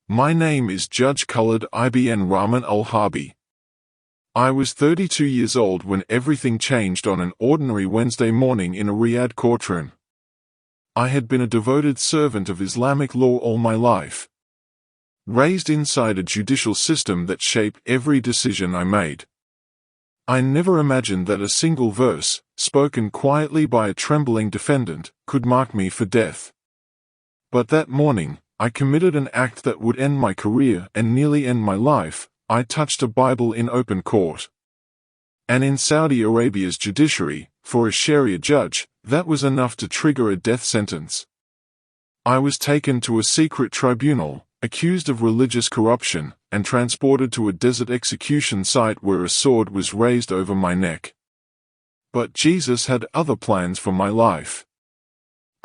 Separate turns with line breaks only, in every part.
My name is Judge Khalid ibn Rahman al-Harbi. I was 32 years old when everything changed on an ordinary Wednesday morning in a Riyadh courtroom. I had been a devoted servant of Islamic law all my life, raised inside a judicial system that shaped every decision I made. I never imagined that a single verse, spoken quietly by a trembling defendant, could mark me for death. But that morning, I committed an act that would end my career and nearly end my life. I touched a Bible in open court. And in Saudi Arabia's judiciary, for a Sharia judge, that was enough to trigger a death sentence. I was taken to a secret tribunal, accused of religious corruption, and transported to a desert execution site where a sword was raised over my neck. But Jesus had other plans for my life.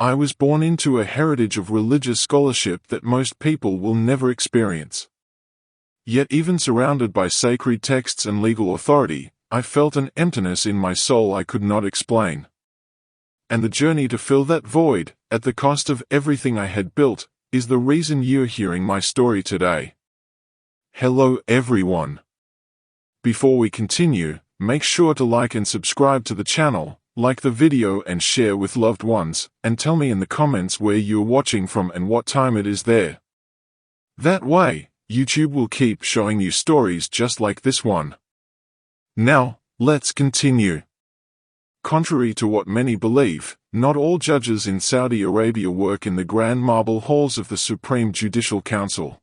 I was born into a heritage of religious scholarship that most people will never experience. Yet even surrounded by sacred texts and legal authority, I felt an emptiness in my soul I could not explain. And the journey to fill that void, at the cost of everything I had built, is the reason you're hearing my story today. Hello everyone. Before we continue, make sure to like and subscribe to the channel, like the video and share with loved ones, and tell me in the comments where you're watching from and what time it is there. That way, YouTube will keep showing you stories just like this one. Now, let's continue. Contrary to what many believe, not all judges in Saudi Arabia work in the grand marble halls of the Supreme Judicial Council.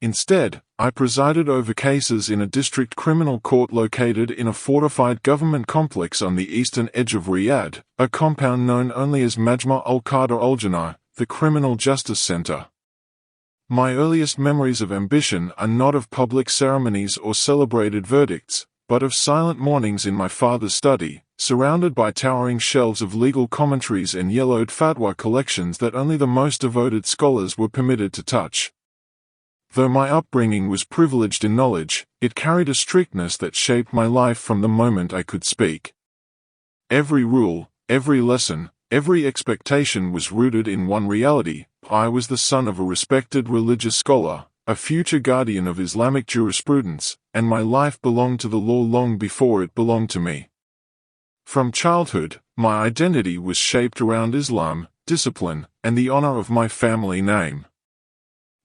Instead, I presided over cases in a district criminal court located in a fortified government complex on the eastern edge of Riyadh, a compound known only as Majma al-Qadr al-Janah, the Criminal Justice Center. My earliest memories of ambition are not of public ceremonies or celebrated verdicts, but of silent mornings in my father's study, surrounded by towering shelves of legal commentaries and yellowed fatwa collections that only the most devoted scholars were permitted to touch. Though my upbringing was privileged in knowledge, it carried a strictness that shaped my life from the moment I could speak. Every rule, every lesson, every expectation was rooted in one reality: I was the son of a respected religious scholar, a future guardian of Islamic jurisprudence, and my life belonged to the law long before it belonged to me. From childhood, my identity was shaped around Islam, discipline, and the honor of my family name.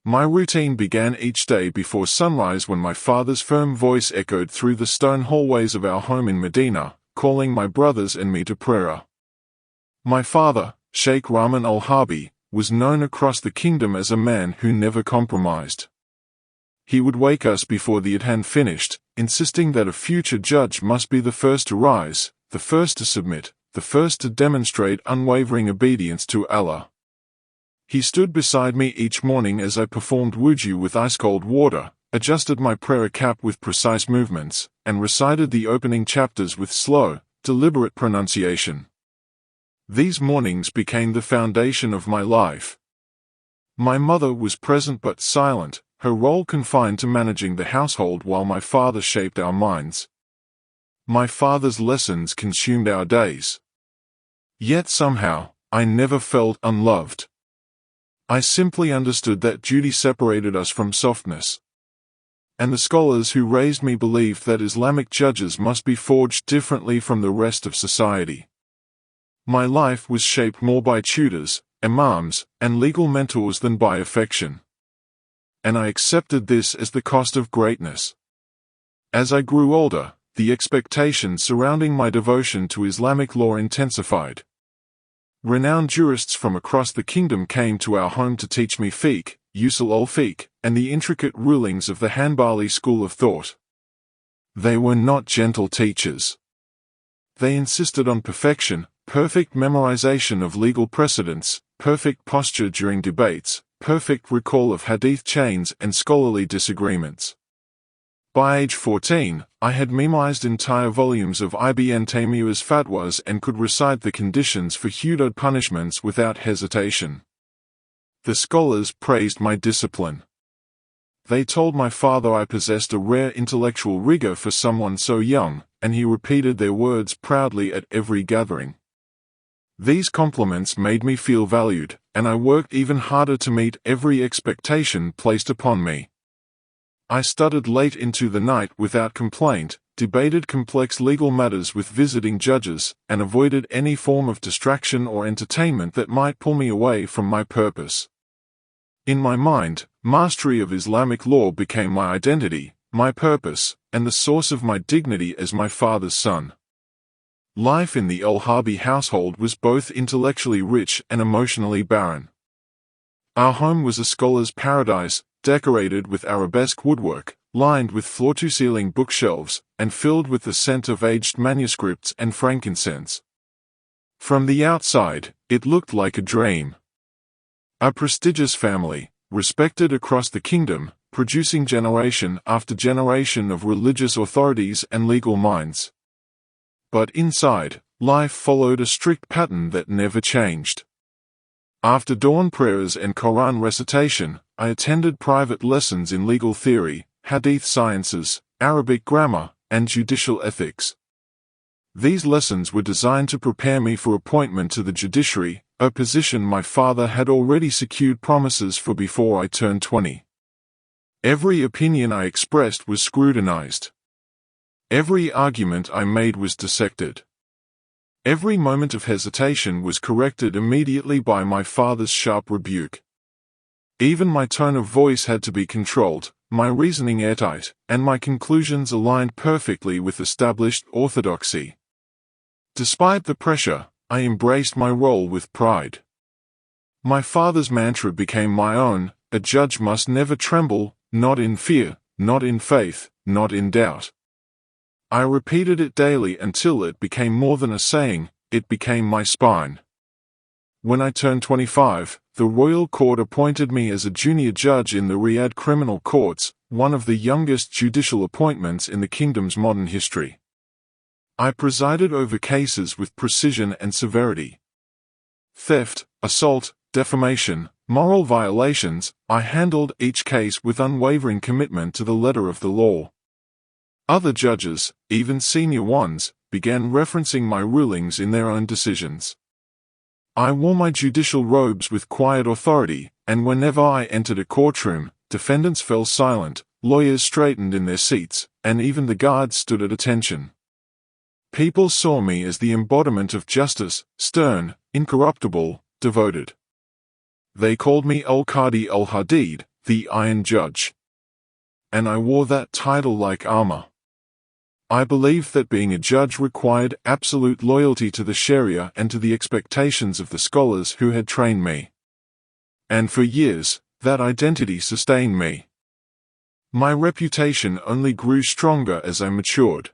My routine began each day before sunrise when my father's firm voice echoed through the stone hallways of our home in Medina, calling my brothers and me to prayer. My father, Sheikh Rahman al-Harbi, was known across the kingdom as a man who never compromised. He would wake us before the adhan finished, insisting that a future judge must be the first to rise, the first to submit, the first to demonstrate unwavering obedience to Allah. He stood beside me each morning as I performed wuju with ice-cold water, adjusted my prayer cap with precise movements, and recited the opening chapters with slow, deliberate pronunciation. These mornings became the foundation of my life. My mother was present but silent, her role confined to managing the household while my father shaped our minds. My father's lessons consumed our days. Yet somehow, I never felt unloved. I simply understood that duty separated us from softness. And the scholars who raised me believed that Islamic judges must be forged differently from the rest of society. My life was shaped more by tutors, imams, and legal mentors than by affection. And I accepted this as the cost of greatness. As I grew older, the expectations surrounding my devotion to Islamic law intensified. Renowned jurists from across the kingdom came to our home to teach me fiqh, usul al-fiqh, and the intricate rulings of the Hanbali school of thought. They were not gentle teachers. They insisted on perfection, perfect memorization of legal precedents, perfect posture during debates, perfect recall of hadith chains and scholarly disagreements. By age 14, I had memorized entire volumes of Ibn Taymiyyah's fatwas and could recite the conditions for hudud punishments without hesitation. The scholars praised my discipline. They told my father I possessed a rare intellectual rigor for someone so young, and he repeated their words proudly at every gathering. These compliments made me feel valued, and I worked even harder to meet every expectation placed upon me. I studied late into the night without complaint, debated complex legal matters with visiting judges, and avoided any form of distraction or entertainment that might pull me away from my purpose. In my mind, mastery of Islamic law became my identity, my purpose, and the source of my dignity as my father's son. Life in the Al-Harbi household was both intellectually rich and emotionally barren. Our home was a scholar's paradise, decorated with arabesque woodwork, lined with floor-to-ceiling bookshelves, and filled with the scent of aged manuscripts and frankincense. From the outside, it looked like a dream. A prestigious family, respected across the kingdom, producing generation after generation of religious authorities and legal minds. But inside, life followed a strict pattern that never changed. After dawn prayers and Quran recitation, I attended private lessons in legal theory, hadith sciences, Arabic grammar, and judicial ethics. These lessons were designed to prepare me for appointment to the judiciary, a position my father had already secured promises for before I turned 20. Every opinion I expressed was scrutinized. Every argument I made was dissected. Every moment of hesitation was corrected immediately by my father's sharp rebuke. Even my tone of voice had to be controlled, my reasoning airtight, and my conclusions aligned perfectly with established orthodoxy. Despite the pressure, I embraced my role with pride. My father's mantra became my own: a judge must never tremble, not in fear, not in faith, not in doubt. I repeated it daily until it became more than a saying, it became my spine. When I turned 25, the royal court appointed me as a junior judge in the Riyadh criminal courts, one of the youngest judicial appointments in the kingdom's modern history. I presided over cases with precision and severity. Theft, assault, defamation, moral violations, I handled each case with unwavering commitment to the letter of the law. Other judges, even senior ones, began referencing my rulings in their own decisions. I wore my judicial robes with quiet authority, and whenever I entered a courtroom, defendants fell silent, lawyers straightened in their seats, and even the guards stood at attention. People saw me as the embodiment of justice, stern, incorruptible, devoted. They called me Al-Qadi al-Hadid, the Iron Judge. And I wore that title like armor. I believed that being a judge required absolute loyalty to the Sharia and to the expectations of the scholars who had trained me. And for years, that identity sustained me. My reputation only grew stronger as I matured.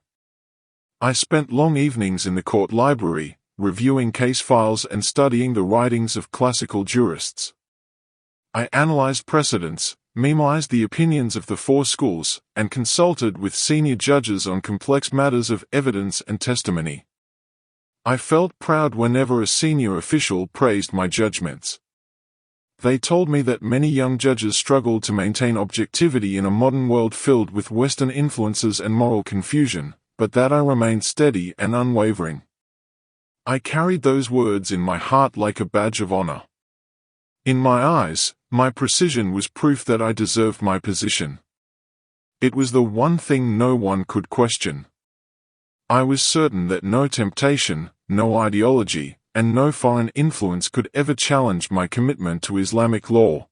I spent long evenings in the court library, reviewing case files and studying the writings of classical jurists. I analyzed precedents, memoized the opinions of the four schools, and consulted with senior judges on complex matters of evidence and testimony. I felt proud whenever a senior official praised my judgments. They told me that many young judges struggled to maintain objectivity in a modern world filled with Western influences and moral confusion, but that I remained steady and unwavering. I carried those words in my heart like a badge of honor. In my eyes, my precision was proof that I deserved my position. It was the one thing no one could question. I was certain that no temptation, no ideology, and no foreign influence could ever challenge my commitment to Islamic law.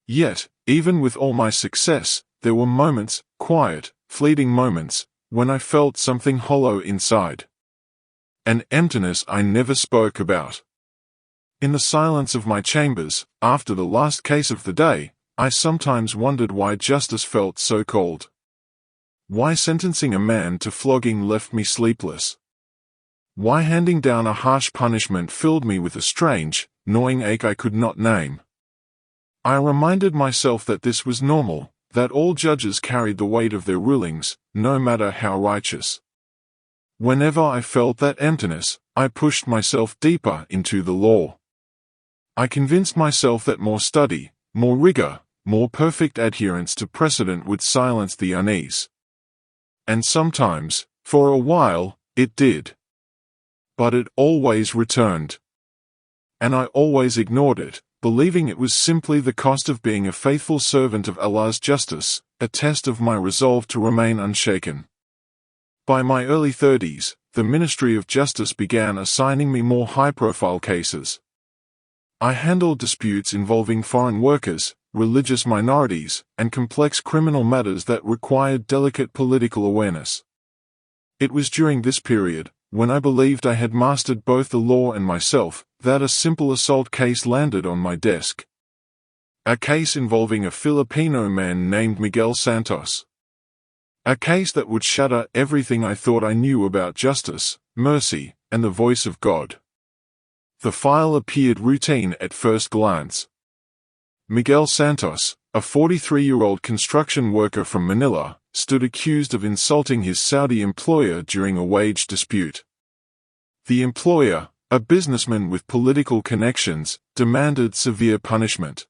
Yet, even with all my success, there were moments, quiet, fleeting moments, when I felt something hollow inside. An emptiness I never spoke about. In the silence of my chambers, after the last case of the day, I sometimes wondered why justice felt so cold. Why sentencing a man to flogging left me sleepless. Why handing down a harsh punishment filled me with a strange, gnawing ache I could not name. I reminded myself that this was normal, that all judges carried the weight of their rulings, no matter how righteous. Whenever I felt that emptiness, I pushed myself deeper into the law. I convinced myself that more study, more rigor, more perfect adherence to precedent would silence the unease. And sometimes, for a while, it did. But it always returned. and I always ignored it, believing it was simply the cost of being a faithful servant of Allah's justice, a test of my resolve to remain unshaken. By my early 30s, the Ministry of Justice began assigning me more high-profile cases. I handled disputes involving foreign workers, religious minorities, and complex criminal matters that required delicate political awareness. It was during this period, when I believed I had mastered both the law and myself, that a simple assault case landed on my desk. A case involving a Filipino man named Miguel Santos. A case that would shatter everything I thought I knew about justice, mercy, and the voice of God. The file appeared routine at first glance. Miguel Santos, a 43-year-old construction worker from Manila, stood accused of insulting his Saudi employer during a wage dispute. The employer, a businessman with political connections, demanded severe punishment.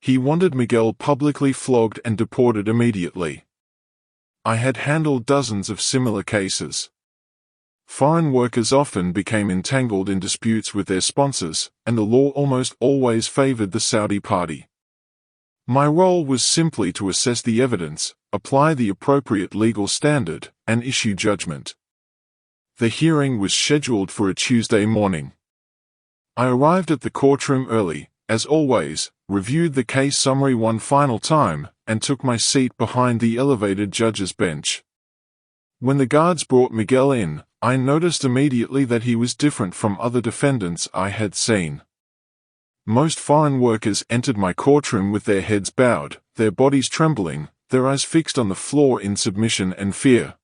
He wanted Miguel publicly flogged and deported immediately. I had handled dozens of similar cases. Foreign workers often became entangled in disputes with their sponsors, and the law almost always favored the Saudi party. My role was simply to assess the evidence, apply the appropriate legal standard, and issue judgment. The hearing was scheduled for a Tuesday morning. I arrived at the courtroom early, as always, reviewed the case summary one final time, and took my seat behind the elevated judge's bench. When the guards brought Miguel in, I noticed immediately that he was different from other defendants I had seen. Most foreign workers entered my courtroom with their heads bowed, their bodies trembling, their eyes fixed on the floor in submission and fear.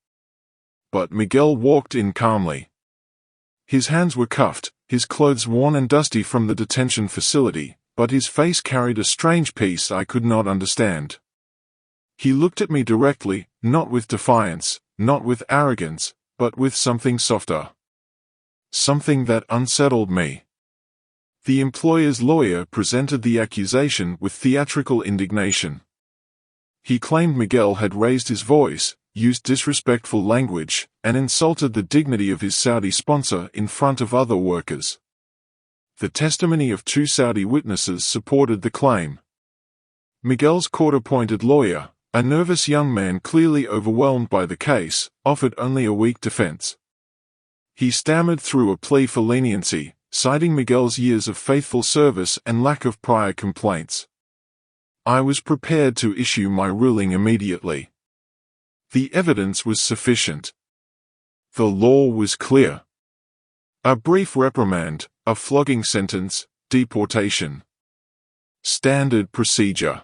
But Miguel walked in calmly. His hands were cuffed, his clothes worn and dusty from the detention facility, but his face carried a strange peace I could not understand. He looked at me directly, not with defiance, not with arrogance, but with something softer. Something that unsettled me. The employer's lawyer presented the accusation with theatrical indignation. He claimed Miguel had raised his voice, used disrespectful language, and insulted the dignity of his Saudi sponsor in front of other workers. The testimony of two Saudi witnesses supported the claim. Miguel's court-appointed lawyer, a nervous young man clearly overwhelmed by the case, offered only a weak defense. He stammered through a plea for leniency, citing Miguel's years of faithful service and lack of prior complaints. I was prepared to issue my ruling immediately. The evidence was sufficient. The law was clear. A brief reprimand, a flogging sentence, deportation. Standard procedure.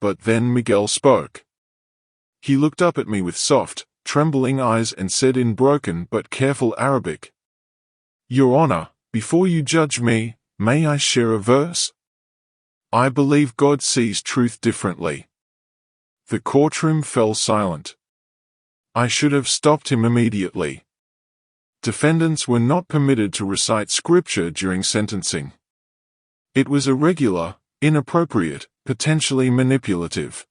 But then Miguel spoke. He looked up at me with soft, trembling eyes and said in broken but careful Arabic, "Your Honor, before you judge me, may I share a verse? I believe God sees truth differently." The courtroom fell silent. I should have stopped him immediately. Defendants were not permitted to recite scripture during sentencing. It was irregular, inappropriate, potentially manipulative.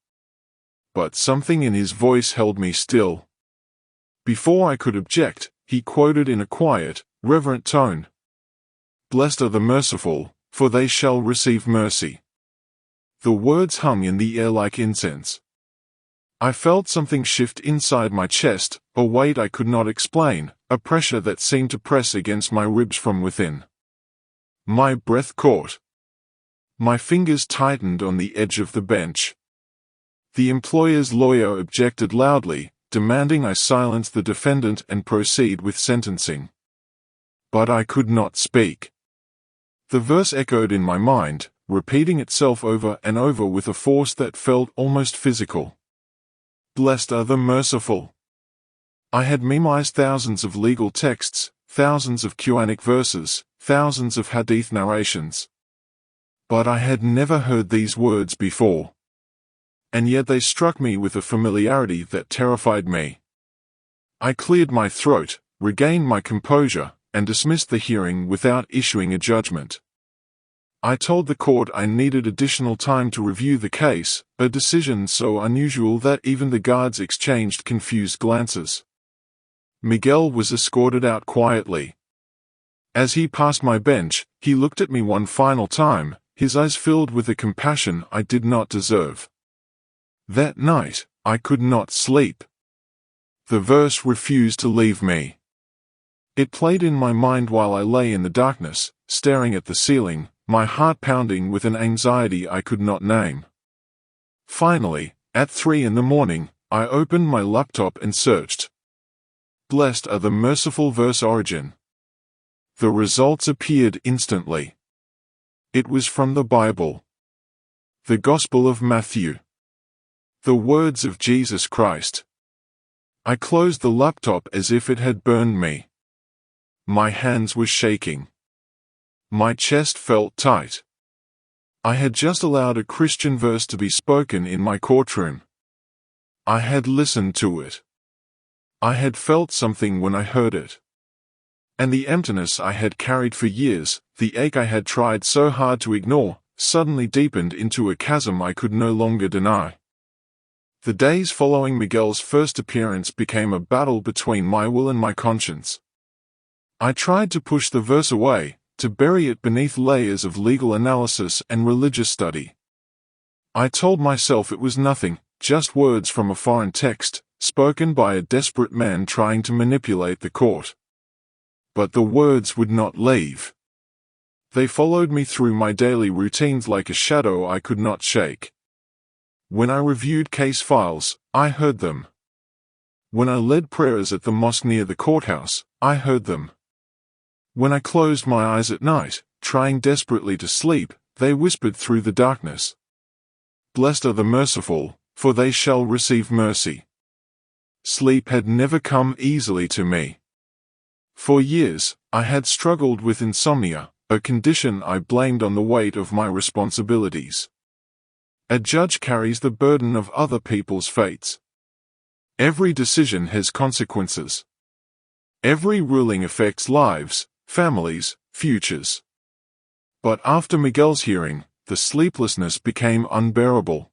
But something in his voice held me still. Before I could object, he quoted in a quiet, reverent tone, "Blessed are the merciful, for they shall receive mercy." The words hung in the air like incense. I felt something shift inside my chest, a weight I could not explain, a pressure that seemed to press against my ribs from within. My breath caught. My fingers tightened on the edge of the bench. The employer's lawyer objected loudly, demanding I silence the defendant and proceed with sentencing. But I could not speak. The verse echoed in my mind, repeating itself over and over with a force that felt almost physical. Blessed are the merciful. I had memorized thousands of legal texts, thousands of Quranic verses, thousands of hadith narrations. But I had never heard these words before. And yet they struck me with a familiarity that terrified me. I cleared my throat, regained my composure, and dismissed the hearing without issuing a judgment. I told the court I needed additional time to review the case, a decision so unusual that even the guards exchanged confused glances. Miguel was escorted out quietly. As he passed my bench, He looked at me one final time, his eyes filled with a compassion I did not deserve. That night, I could not sleep. The verse refused to leave me. It played in my mind while I lay in the darkness, staring at the ceiling, my heart pounding with an anxiety I could not name. Finally, at 3 in the morning, I opened my laptop and searched. Blessed are the merciful verse origin. The results appeared instantly. It was from the Bible. The Gospel of Matthew. The words of Jesus Christ. I closed the laptop as if it had burned me. My hands were shaking. My chest felt tight. I had just allowed a Christian verse to be spoken in my courtroom. I had listened to it. I had felt something when I heard it. And the emptiness I had carried for years, the ache I had tried so hard to ignore, suddenly deepened into a chasm I could no longer deny. The days following Miguel's first appearance became a battle between my will and my conscience. I tried to push the verse away, to bury it beneath layers of legal analysis and religious study. I told myself it was nothing, just words from a foreign text, spoken by a desperate man trying to manipulate the court. But the words would not leave. They followed me through my daily routines like a shadow I could not shake. When I reviewed case files, I heard them. When I led prayers at the mosque near the courthouse, I heard them. When I closed my eyes at night, trying desperately to sleep, they whispered through the darkness. Blessed are the merciful, for they shall receive mercy. Sleep had never come easily to me. For years, I had struggled with insomnia, a condition I blamed on the weight of my responsibilities. A judge carries the burden of other people's fates. Every decision has consequences. Every ruling affects lives, families, futures. But after Miguel's hearing, the sleeplessness became unbearable.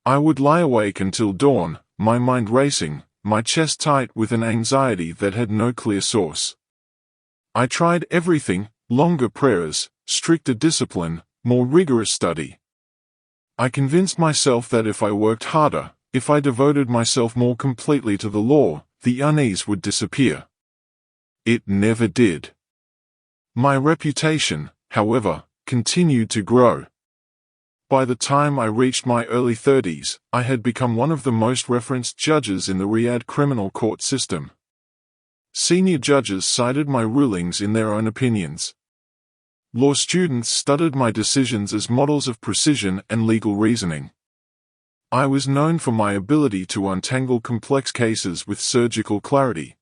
I would lie awake until dawn, my mind racing, my chest tight with an anxiety that had no clear source. I tried everything: longer prayers, stricter discipline, more rigorous study. I convinced myself that if I worked harder, if I devoted myself more completely to the law, the unease would disappear. It never did. My reputation, however, continued to grow. By the time I reached my early 30s, I had become one of the most referenced judges in the Riyadh criminal court system. Senior judges cited my rulings in their own opinions. Law students studied my decisions as models of precision and legal reasoning. I was known for my ability to untangle complex cases with surgical clarity.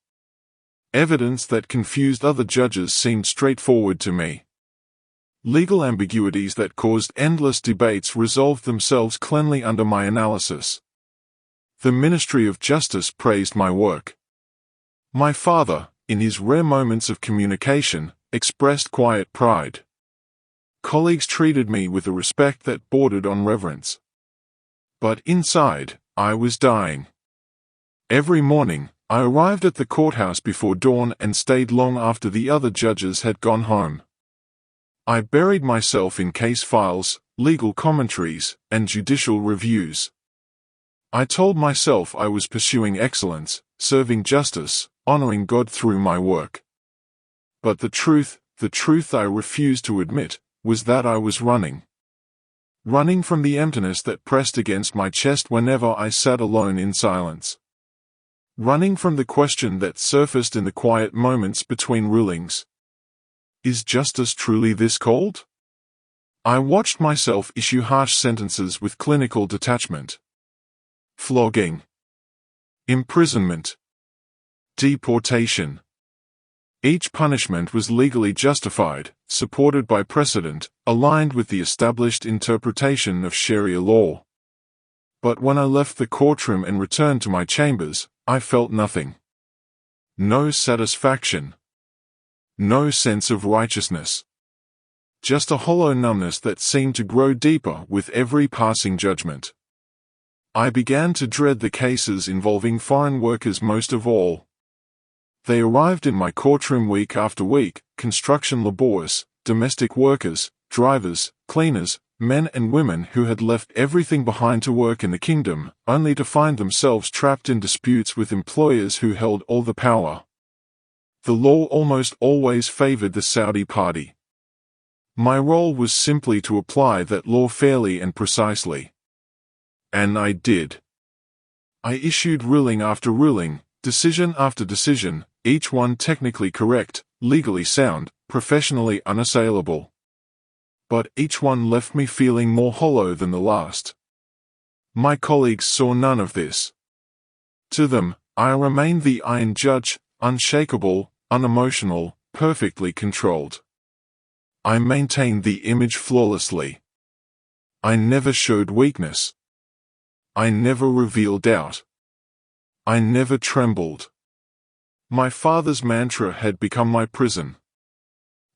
Evidence that confused other judges seemed straightforward to me. Legal ambiguities that caused endless debates resolved themselves cleanly under my analysis. The Ministry of Justice praised my work. My father, in his rare moments of communication, expressed quiet pride. Colleagues treated me with a respect that bordered on reverence. But inside, I was dying. Every morning, I arrived at the courthouse before dawn and stayed long after the other judges had gone home. I buried myself in case files, legal commentaries, and judicial reviews. I told myself I was pursuing excellence, serving justice, honoring God through my work. But the truth I refused to admit, was that I was running. Running from the emptiness that pressed against my chest whenever I sat alone in silence. Running from the question that surfaced in the quiet moments between rulings. Is justice truly this cold? I watched myself issue harsh sentences with clinical detachment. Flogging. Imprisonment. Deportation. Each punishment was legally justified, supported by precedent, aligned with the established interpretation of Sharia law. But when I left the courtroom and returned to my chambers, I felt nothing. No satisfaction. No sense of righteousness. Just a hollow numbness that seemed to grow deeper with every passing judgment. I began to dread the cases involving foreign workers most of all. They arrived in my courtroom week after week: construction laborers, domestic workers, drivers, cleaners, men and women who had left everything behind to work in the kingdom, only to find themselves trapped in disputes with employers who held all the power. The law almost always favored the Saudi party. My role was simply to apply that law fairly and precisely. And I did. I issued ruling after ruling, decision after decision, each one technically correct, legally sound, professionally unassailable. But each one left me feeling more hollow than the last. My colleagues saw none of this. To them, I remained the iron judge, unshakable, unemotional, perfectly controlled. I maintained the image flawlessly. I never showed weakness. I never revealed doubt. I never trembled. My father's mantra had become my prison.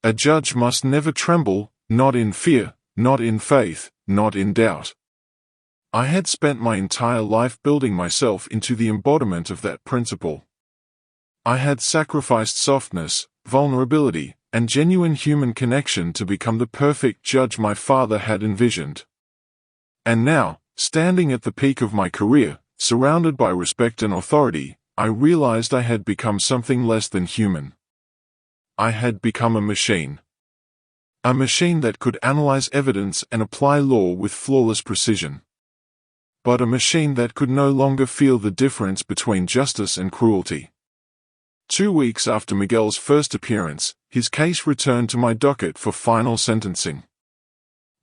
A judge must never tremble, not in fear, not in faith, not in doubt. I had spent my entire life building myself into the embodiment of that principle. I had sacrificed softness, vulnerability, and genuine human connection to become the perfect judge my father had envisioned. And now, standing at the peak of my career, surrounded by respect and authority, I realized I had become something less than human. I had become a machine. A machine that could analyze evidence and apply law with flawless precision. But a machine that could no longer feel the difference between justice and cruelty. 2 weeks after Miguel's first appearance, his case returned to my docket for final sentencing.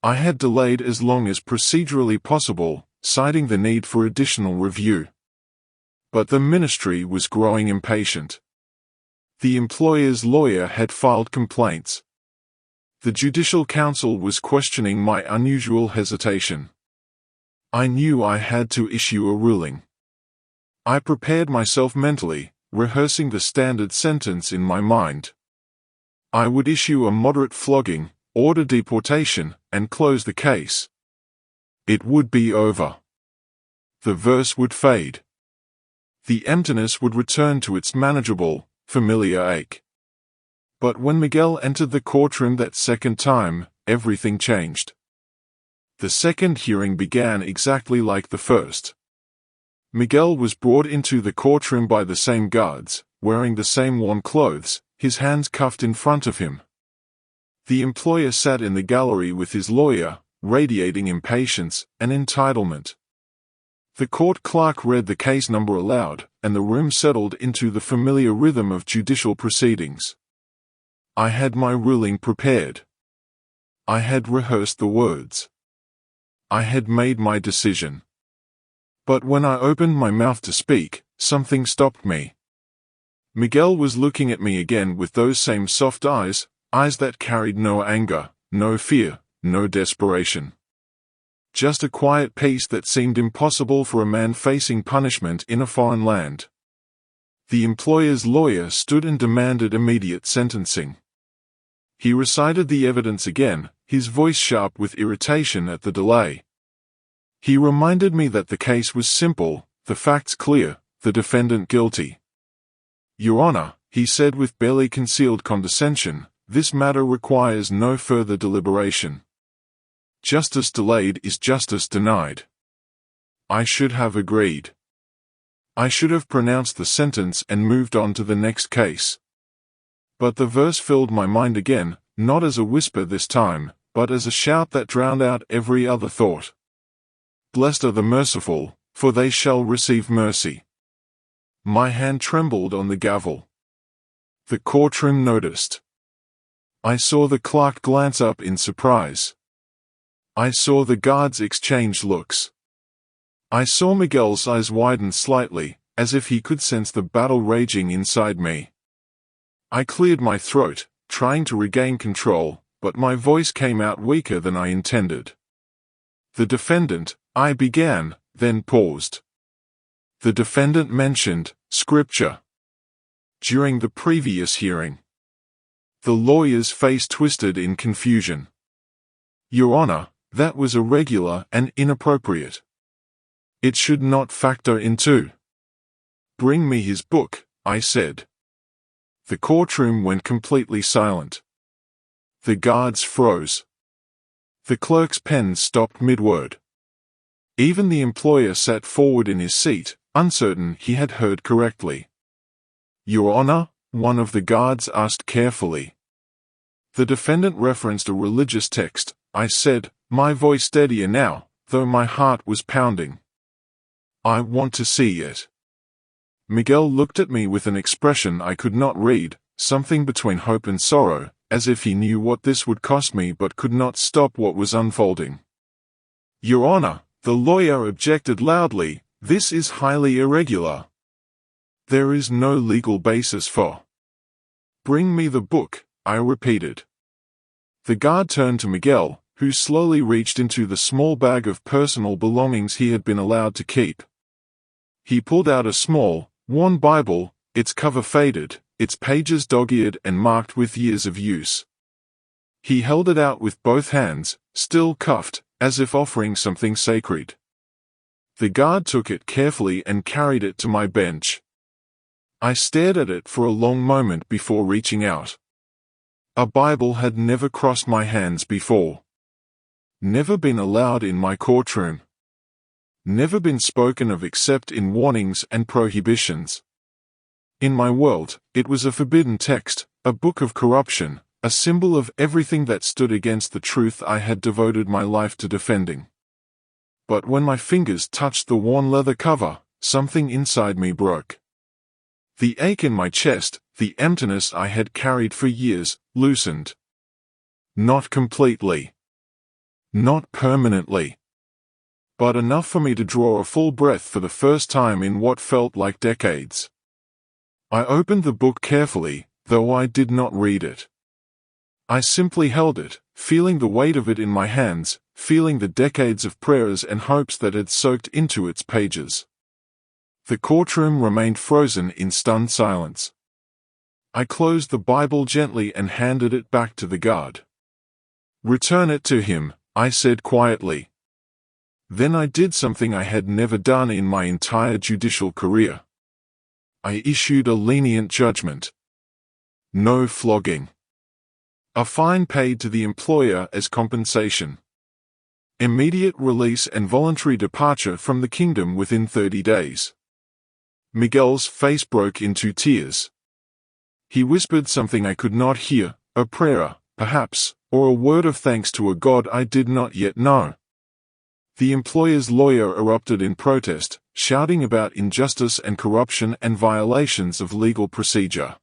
I had delayed as long as procedurally possible, citing the need for additional review. But the ministry was growing impatient. The employer's lawyer had filed complaints. The Judicial Council was questioning my unusual hesitation. I knew I had to issue a ruling. I prepared myself mentally, rehearsing the standard sentence in my mind. I would issue a moderate flogging, order deportation, and close the case. It would be over. The verse would fade. The emptiness would return to its manageable, familiar ache. But when Miguel entered the courtroom that second time, everything changed. The second hearing began exactly like the first. Miguel was brought into the courtroom by the same guards, wearing the same worn clothes, his hands cuffed in front of him. The employer sat in the gallery with his lawyer, radiating impatience and entitlement. The court clerk read the case number aloud, and the room settled into the familiar rhythm of judicial proceedings. I had my ruling prepared. I had rehearsed the words. I had made my decision. But when I opened my mouth to speak, something stopped me. Miguel was looking at me again with those same soft eyes, eyes that carried no anger, no fear, no desperation. Just a quiet peace that seemed impossible for a man facing punishment in a foreign land. The employer's lawyer stood and demanded immediate sentencing. He recited the evidence again, his voice sharp with irritation at the delay. He reminded me that the case was simple, the facts clear, the defendant guilty. "Your Honor," he said with barely concealed condescension, "this matter requires no further deliberation. Justice delayed is justice denied." I should have agreed. I should have pronounced the sentence and moved on to the next case. But the verse filled my mind again, not as a whisper this time, but as a shout that drowned out every other thought. "Blessed are the merciful, for they shall receive mercy." My hand trembled on the gavel. The courtroom noticed. I saw the clerk glance up in surprise. I saw the guards exchange looks. I saw Miguel's eyes widen slightly, as if he could sense the battle raging inside me. I cleared my throat, trying to regain control, but my voice came out weaker than I intended. "The defendant," I began, then paused. The defendant mentioned Scripture during the previous hearing. The lawyer's face twisted in confusion. "Your Honor, that was irregular and inappropriate. It should not factor into." "Bring me his book," I said. The courtroom went completely silent. The guards froze. The clerk's pen stopped mid-word. Even the employer sat forward in his seat, uncertain he had heard correctly. "Your Honor," one of the guards asked carefully. The defendant referenced a religious text, I said, my voice steadier now, though my heart was pounding. "I want to see it." Miguel looked at me with an expression I could not read, something between hope and sorrow, as if he knew what this would cost me but could not stop what was unfolding. "Your Honor," the lawyer objected loudly, "this is highly irregular. There is no legal basis for." "Bring me the book," I repeated. The guard turned to Miguel, who slowly reached into the small bag of personal belongings he had been allowed to keep. He pulled out a small, worn Bible, its cover faded, its pages dog-eared and marked with years of use. He held it out with both hands, still cuffed, as if offering something sacred. The guard took it carefully and carried it to my bench. I stared at it for a long moment before reaching out. A Bible had never crossed my hands before. Never been allowed in my courtroom. Never been spoken of except in warnings and prohibitions. In my world, it was a forbidden text, a book of corruption, a symbol of everything that stood against the truth I had devoted my life to defending. But when my fingers touched the worn leather cover, something inside me broke. The ache in my chest, the emptiness I had carried for years, loosened. Not completely. Not permanently. But enough for me to draw a full breath for the first time in what felt like decades. I opened the book carefully, though I did not read it. I simply held it, feeling the weight of it in my hands, feeling the decades of prayers and hopes that had soaked into its pages. The courtroom remained frozen in stunned silence. I closed the Bible gently and handed it back to the guard. "Return it to him," I said quietly. Then I did something I had never done in my entire judicial career. I issued a lenient judgment. No flogging. A fine paid to the employer as compensation. Immediate release and voluntary departure from the kingdom within 30 days. Miguel's face broke into tears. He whispered something I could not hear, a prayer, perhaps, or a word of thanks to a God I did not yet know. The employer's lawyer erupted in protest, shouting about injustice and corruption and violations of legal procedure.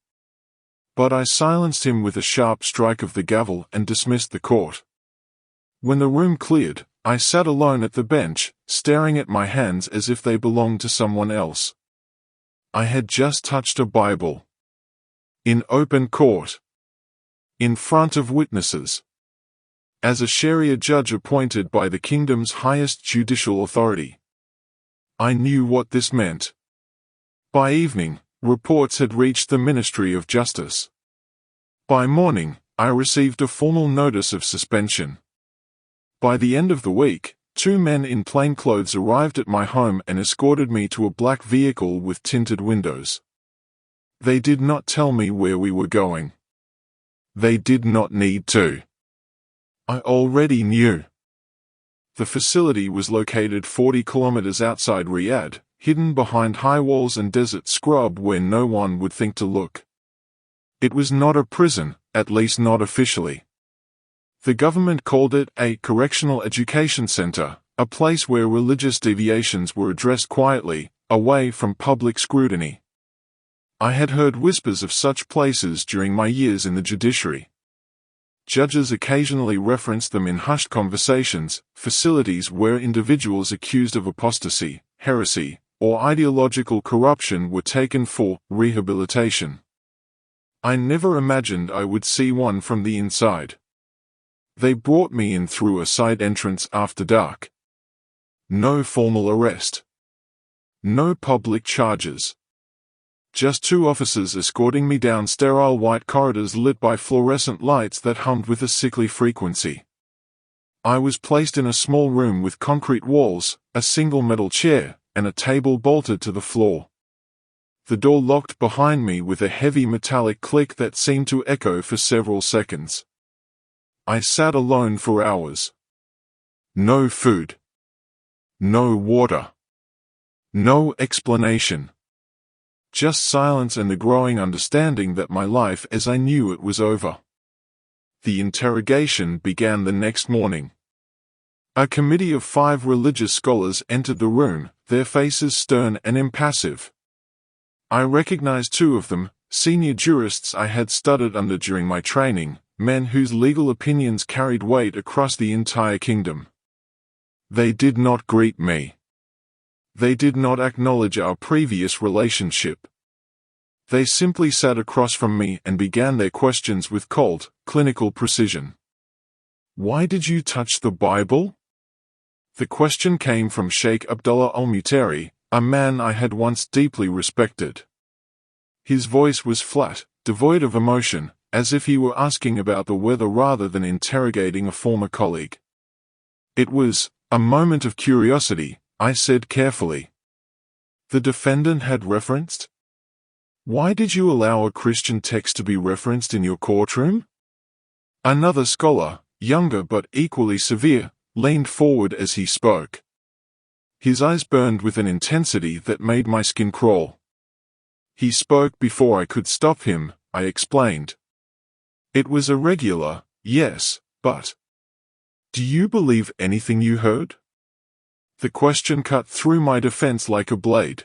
But I silenced him with a sharp strike of the gavel and dismissed the court. When the room cleared, I sat alone at the bench, staring at my hands as if they belonged to someone else. I had just touched a Bible. In open court. In front of witnesses. As a Sharia judge appointed by the kingdom's highest judicial authority. I knew what this meant. By evening, reports had reached the Ministry of Justice. By morning, I received a formal notice of suspension. By the end of the week, 2 men in plainclothes arrived at my home and escorted me to a black vehicle with tinted windows. They did not tell me where we were going. They did not need to. I already knew. The facility was located 40 kilometers outside Riyadh, hidden behind high walls and desert scrub where no one would think to look. It was not a prison, at least not officially. The government called it a correctional education center, a place where religious deviations were addressed quietly, away from public scrutiny. I had heard whispers of such places during my years in the judiciary. Judges occasionally referenced them in hushed conversations, facilities where individuals accused of apostasy, heresy, or ideological corruption were taken for rehabilitation. I never imagined I would see one from the inside. They brought me in through a side entrance after dark. No formal arrest. No public charges. Just 2 officers escorting me down sterile white corridors lit by fluorescent lights that hummed with a sickly frequency. I was placed in a small room with concrete walls, a single metal chair, and a table bolted to the floor. The door locked behind me with a heavy metallic click that seemed to echo for several seconds. I sat alone for hours. No food. No water. No explanation. Just silence and the growing understanding that my life as I knew it was over. The interrogation began the next morning. A committee of 5 religious scholars entered the room, their faces stern and impassive. I recognized 2 of them, senior jurists I had studied under during my training, men whose legal opinions carried weight across the entire kingdom. They did not greet me. They did not acknowledge our previous relationship. They simply sat across from me and began their questions with cold, clinical precision. Why did you touch the Bible? The question came from Sheikh Abdullah al-Mutari, a man I had once deeply respected. His voice was flat, devoid of emotion, as if he were asking about the weather rather than interrogating a former colleague. It was a moment of curiosity, I said carefully. The defendant had referenced? Why did you allow a Christian text to be referenced in your courtroom? Another scholar, younger but equally severe, leaned forward as he spoke. His eyes burned with an intensity that made my skin crawl. He spoke before I could stop him, I explained. It was irregular, yes, but... Do you believe anything you heard? The question cut through my defense like a blade.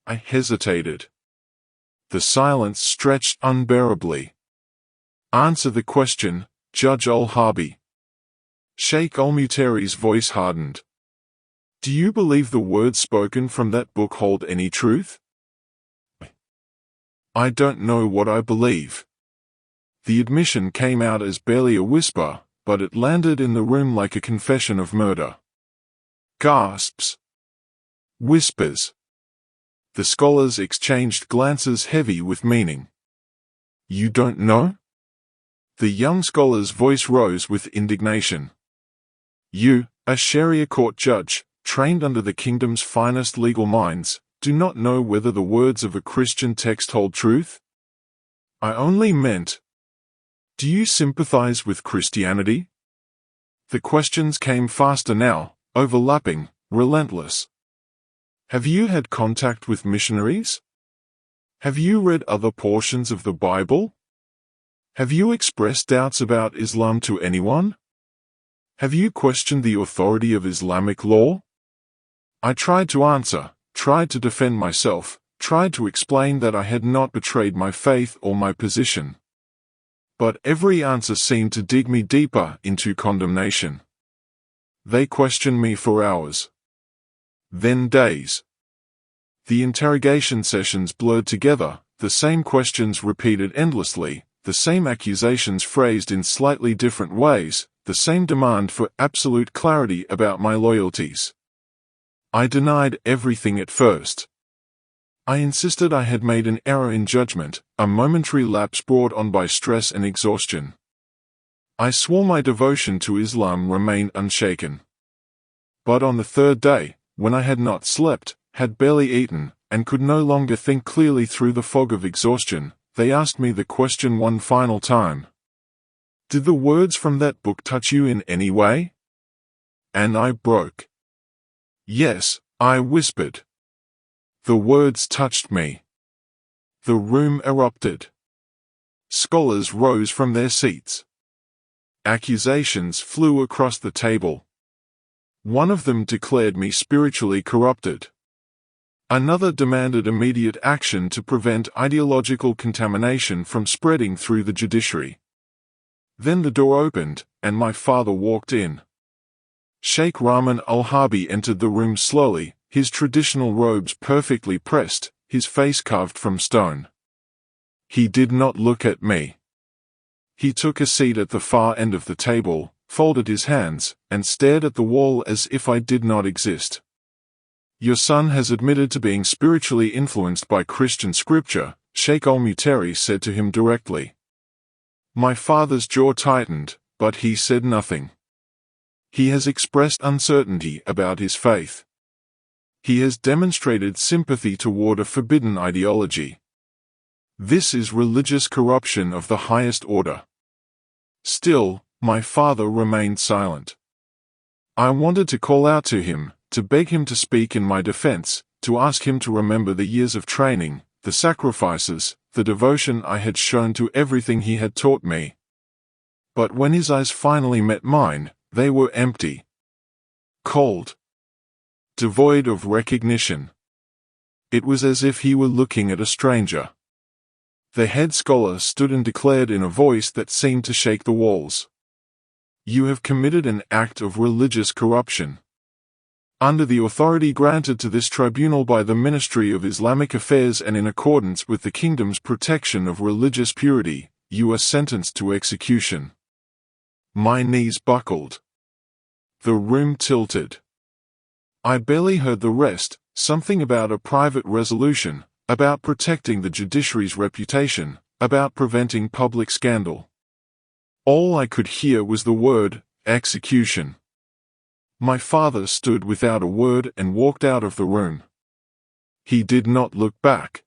I hesitated. The silence stretched unbearably. Answer the question, Judge al-Harbi. Sheikh al-Mutari's voice hardened. Do you believe the words spoken from that book hold any truth? I don't know what I believe. The admission came out as barely a whisper, but it landed in the room like a confession of murder. Gasps. Whispers. The scholars exchanged glances heavy with meaning. You don't know? The young scholar's voice rose with indignation. You, a Sharia court judge, trained under the kingdom's finest legal minds, do not know whether the words of a Christian text hold truth? I only meant, do you sympathize with Christianity? The questions came faster now, overlapping, relentless. Have you had contact with missionaries? Have you read other portions of the Bible? Have you expressed doubts about Islam to anyone? Have you questioned the authority of Islamic law? I tried to answer, tried to defend myself, tried to explain that I had not betrayed my faith or my position. But every answer seemed to dig me deeper into condemnation. They questioned me for hours. Then days. The interrogation sessions blurred together, the same questions repeated endlessly, the same accusations phrased in slightly different ways, the same demand for absolute clarity about my loyalties. I denied everything at first. I insisted I had made an error in judgment, a momentary lapse brought on by stress and exhaustion. I swore my devotion to Islam remained unshaken. But on the 3rd day, when I had not slept, had barely eaten, and could no longer think clearly through the fog of exhaustion, they asked me the question one final time. Did the words from that book touch you in any way? And I broke. Yes, I whispered. The words touched me. The room erupted. Scholars rose from their seats. Accusations flew across the table. One of them declared me spiritually corrupted. Another demanded immediate action to prevent ideological contamination from spreading through the judiciary. Then the door opened, and my father walked in. Sheikh Rahman al-Harbi entered the room slowly, his traditional robes perfectly pressed, his face carved from stone. He did not look at me. He took a seat at the far end of the table, folded his hands, and stared at the wall as if I did not exist. Your son has admitted to being spiritually influenced by Christian scripture, Sheikh al-Mutari said to him directly. My father's jaw tightened, but he said nothing. He has expressed uncertainty about his faith. He has demonstrated sympathy toward a forbidden ideology. This is religious corruption of the highest order. Still, My father remained silent. I wanted to call out to him, to beg him to speak in my defense, to ask him to remember the years of training, the sacrifices, the devotion I had shown to everything he had taught me. But when his eyes finally met mine, they were empty. Cold. Devoid of recognition. It was as if he were looking at a stranger. The head scholar stood and declared in a voice that seemed to shake the walls. You have committed an act of religious corruption. Under the authority granted to this tribunal by the Ministry of Islamic Affairs and in accordance with the kingdom's protection of religious purity, you are sentenced to execution. My knees buckled. The room tilted. I barely heard the rest, something about a private resolution, about protecting the judiciary's reputation, about preventing public scandal. All I could hear was the word, execution. My father stood without a word and walked out of the room. He did not look back.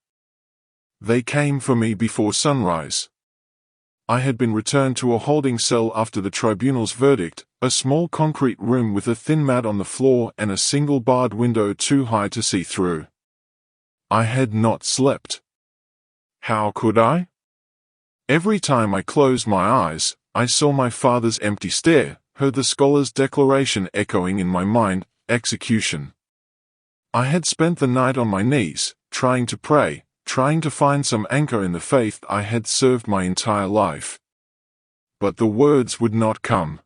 They came for me before sunrise. I had been returned to a holding cell after the tribunal's verdict, a small concrete room with a thin mat on the floor and a single barred window too high to see through. I had not slept. How could I? Every time I closed my eyes, I saw my father's empty stare, heard the scholar's declaration echoing in my mind, execution. I had spent the night on my knees, trying to pray, trying to find some anchor in the faith I had served my entire life. But the words would not come.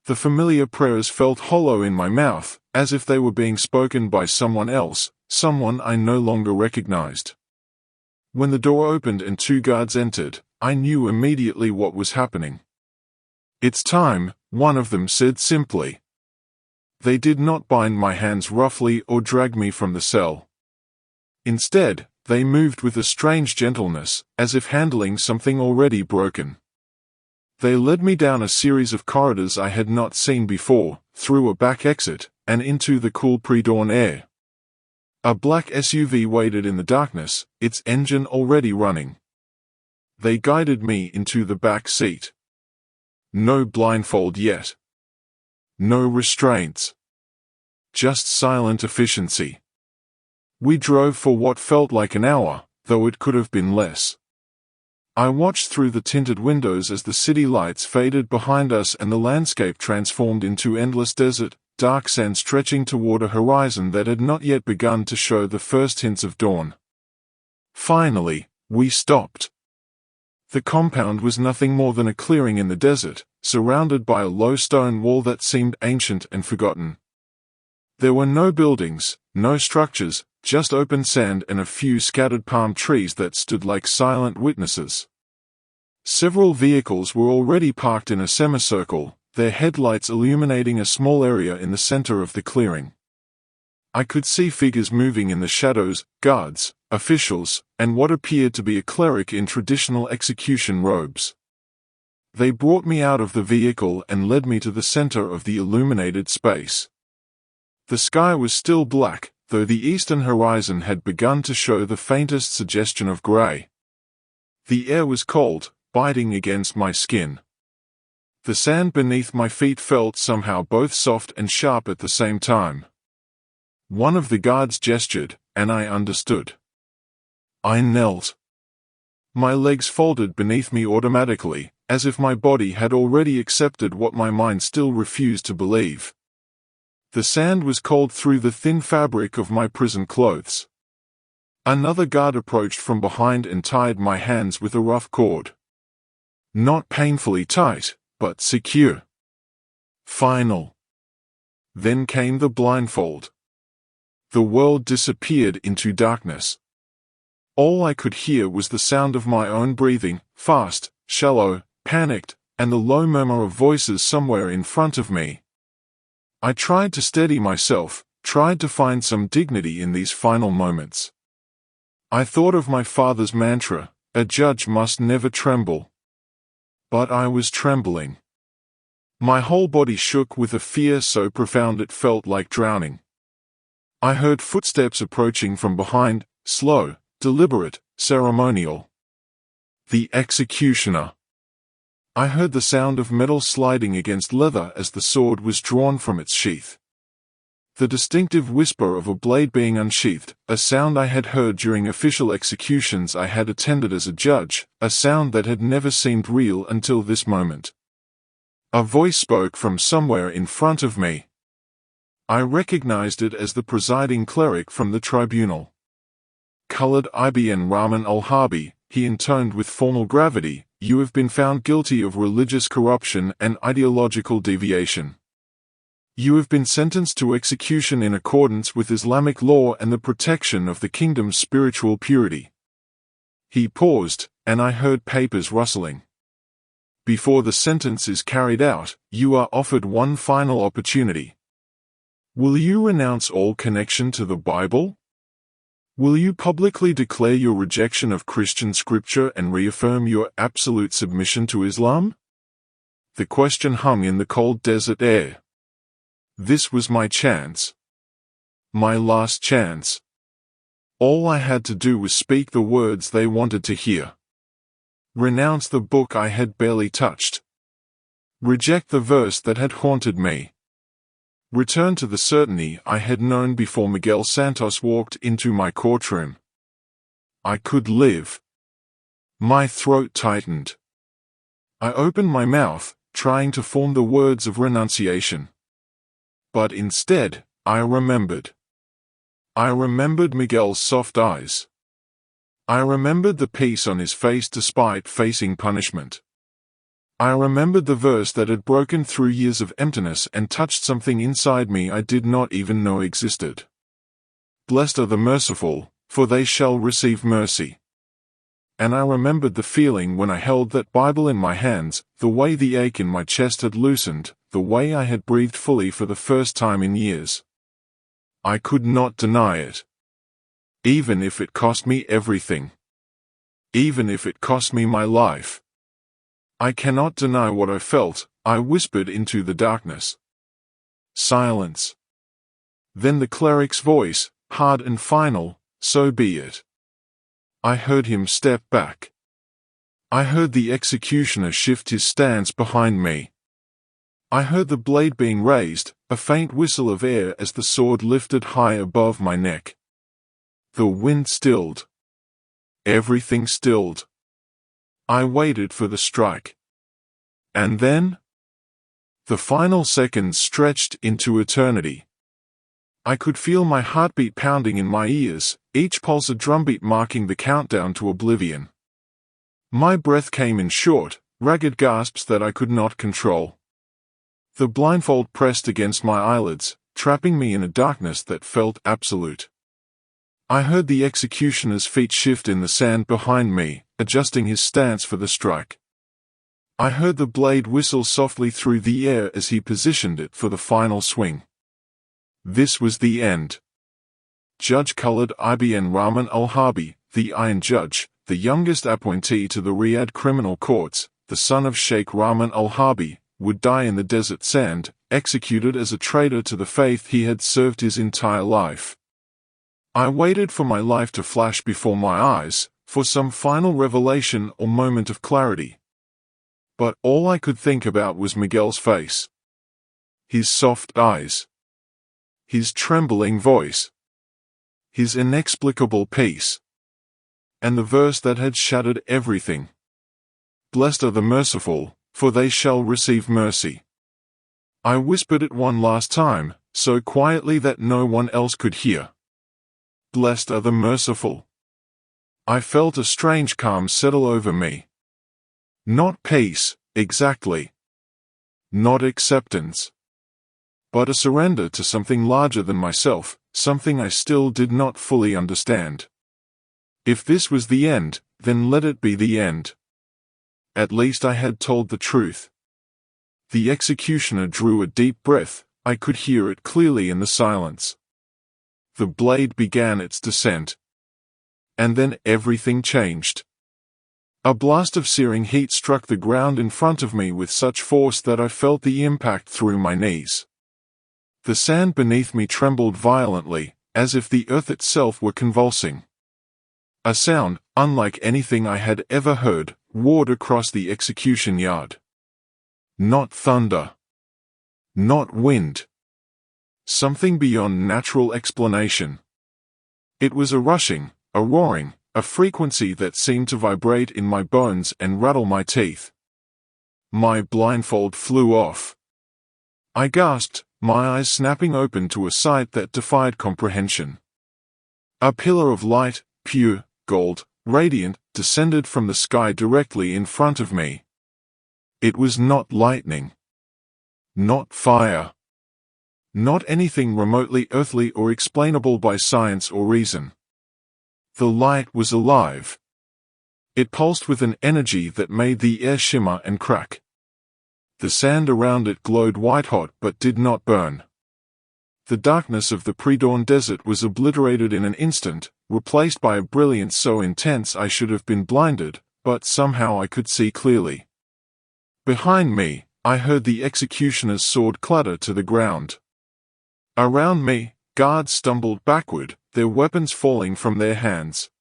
The familiar prayers felt hollow in my mouth, as if they were being spoken by someone else, someone I no longer recognized. When the door opened and 2 guards entered, I knew immediately what was happening. It's time, one of them said simply. They did not bind my hands roughly or drag me from the cell. Instead, they moved with a strange gentleness, as if handling something already broken. They led me down a series of corridors I had not seen before, through a back exit, and into the cool pre-dawn air. A black SUV waited in the darkness, its engine already running. They guided me into the back seat. No blindfold yet. No restraints. Just silent efficiency. We drove for what felt like an hour, though it could have been less. I watched through the tinted windows as the city lights faded behind us and the landscape transformed into endless desert, dark sand stretching toward a horizon that had not yet begun to show the first hints of dawn. Finally, we stopped. The compound was nothing more than a clearing in the desert, surrounded by a low stone wall that seemed ancient and forgotten. There were no buildings, no structures, just open sand and a few scattered palm trees that stood like silent witnesses. Several vehicles were already parked in a semicircle, their headlights illuminating a small area in the center of the clearing. I could see figures moving in the shadows, guards, officials, and what appeared to be a cleric in traditional execution robes. They brought me out of the vehicle and led me to the center of the illuminated space. The sky was still black, though the eastern horizon had begun to show the faintest suggestion of gray. The air was cold, biting against my skin. The sand beneath my feet felt somehow both soft and sharp at the same time. One of the guards gestured, and I understood. I knelt. My legs folded beneath me automatically, as if my body had already accepted what my mind still refused to believe. The sand was cold through the thin fabric of my prison clothes. Another guard approached from behind and tied my hands with a rough cord. Not painfully tight, but secure. Final. Then came the blindfold. The world disappeared into darkness. All I could hear was the sound of my own breathing, fast, shallow, panicked, and the low murmur of voices somewhere in front of me. I tried to steady myself, tried to find some dignity in these final moments. I thought of my father's mantra, a judge must never tremble. But I was trembling. My whole body shook with a fear so profound it felt like drowning. I heard footsteps approaching from behind, slow, deliberate, ceremonial. The executioner. I heard the sound of metal sliding against leather as the sword was drawn from its sheath. The distinctive whisper of a blade being unsheathed, a sound I had heard during official executions I had attended as a judge, a sound that had never seemed real until this moment. A voice spoke from somewhere in front of me. I recognized it as the presiding cleric from the tribunal. Khalid ibn Rahman al-Harbi, he intoned with formal gravity, "You have been found guilty of religious corruption and ideological deviation. You have been sentenced to execution in accordance with Islamic law and the protection of the kingdom's spiritual purity." He paused, and I heard papers rustling. "Before the sentence is carried out, you are offered one final opportunity. Will you renounce all connection to the Bible? Will you publicly declare your rejection of Christian scripture and reaffirm your absolute submission to Islam?" The question hung in the cold desert air. This was my chance. My last chance. All I had to do was speak the words they wanted to hear. Renounce the book I had barely touched. Reject the verse that had haunted me. Return to the certainty I had known before Miguel Santos walked into my courtroom. I could live. My throat tightened. I opened my mouth, trying to form the words of renunciation. But instead, I remembered. I remembered Miguel's soft eyes. I remembered the peace on his face despite facing punishment. I remembered the verse that had broken through years of emptiness and touched something inside me I did not even know existed. "Blessed are the merciful, for they shall receive mercy." And I remembered the feeling when I held that Bible in my hands, the way the ache in my chest had loosened, the way I had breathed fully for the first time in years. I could not deny it. Even if it cost me everything. Even if it cost me my life. I cannot deny what I felt, I whispered into the darkness. Silence. Then the cleric's voice, hard and final, "So be it." I heard him step back. I heard the executioner shift his stance behind me. I heard the blade being raised, a faint whistle of air as the sword lifted high above my neck. The wind stilled. Everything stilled. I waited for the strike. And then? The final seconds stretched into eternity. I could feel my heartbeat pounding in my ears, each pulse a drumbeat marking the countdown to oblivion. My breath came in short, ragged gasps that I could not control. The blindfold pressed against my eyelids, trapping me in a darkness that felt absolute. I heard the executioner's feet shift in the sand behind me, adjusting his stance for the strike. I heard the blade whistle softly through the air as he positioned it for the final swing. This was the end. Judge Khalid ibn Rahman al-Harbi, the Iron Judge, the youngest appointee to the Riyadh criminal courts, the son of Sheikh Rahman al-Harbi, would die in the desert sand, executed as a traitor to the faith he had served his entire life. I waited for my life to flash before my eyes, for some final revelation or moment of clarity. But all I could think about was Miguel's face. His soft eyes. His trembling voice. His inexplicable peace. And the verse that had shattered everything. "Blessed are the merciful, for they shall receive mercy." I whispered it one last time, so quietly that no one else could hear. "Blessed are the merciful." I felt a strange calm settle over me. Not peace, exactly. Not acceptance. But a surrender to something larger than myself, something I still did not fully understand. If this was the end, then let it be the end. At least I had told the truth. The executioner drew a deep breath, I could hear it clearly in the silence. The blade began its descent. And then everything changed. A blast of searing heat struck the ground in front of me with such force that I felt the impact through my knees. The sand beneath me trembled violently, as if the earth itself were convulsing. A sound, unlike anything I had ever heard, roared across the execution yard. Not thunder. Not wind. Something beyond natural explanation. It was a rushing, a roaring, a frequency that seemed to vibrate in my bones and rattle my teeth. My blindfold flew off. I gasped, my eyes snapping open to a sight that defied comprehension. A pillar of light, pure, gold, radiant, descended from the sky directly in front of me. It was not lightning. Not fire. Not anything remotely earthly or explainable by science or reason. The light was alive. It pulsed with an energy that made the air shimmer and crack. The sand around it glowed white-hot but did not burn. The darkness of the pre-dawn desert was obliterated in an instant, replaced by a brilliance so intense I should have been blinded, but somehow I could see clearly. Behind me, I heard the executioner's sword clatter to the ground. Around me, guards stumbled backward, their weapons falling from their hands.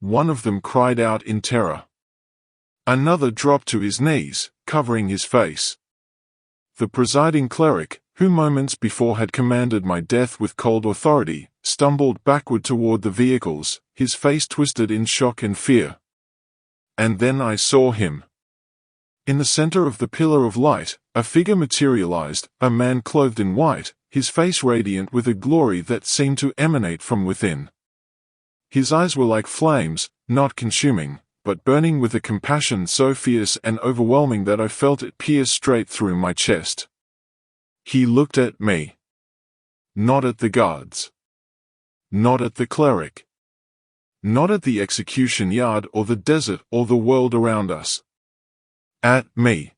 One of them cried out in terror. Another dropped to his knees, covering his face. The presiding cleric, who moments before had commanded my death with cold authority, stumbled backward toward the vehicles, his face twisted in shock and fear. And then I saw him. In the center of the pillar of light, a figure materialized, a man clothed in white, his face radiant with a glory that seemed to emanate from within. His eyes were like flames, not consuming, but burning with a compassion so fierce and overwhelming that I felt it pierce straight through my chest. He looked at me. Not at the guards. Not at the cleric. Not at the execution yard or the desert or the world around us. At me.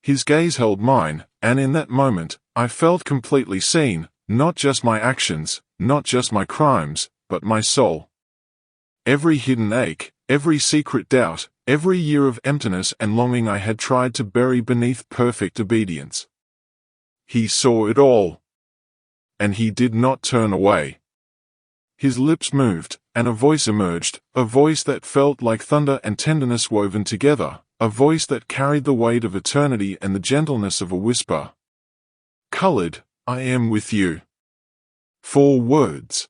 His gaze held mine, and in that moment, I felt completely seen, not just my actions, not just my crimes, but my soul. Every hidden ache, every secret doubt, every year of emptiness and longing I had tried to bury beneath perfect obedience. He saw it all. And he did not turn away. His lips moved, and a voice emerged, a voice that felt like thunder and tenderness woven together, a voice that carried the weight of eternity and the gentleness of a whisper. Khalid, I am with you. 4 words.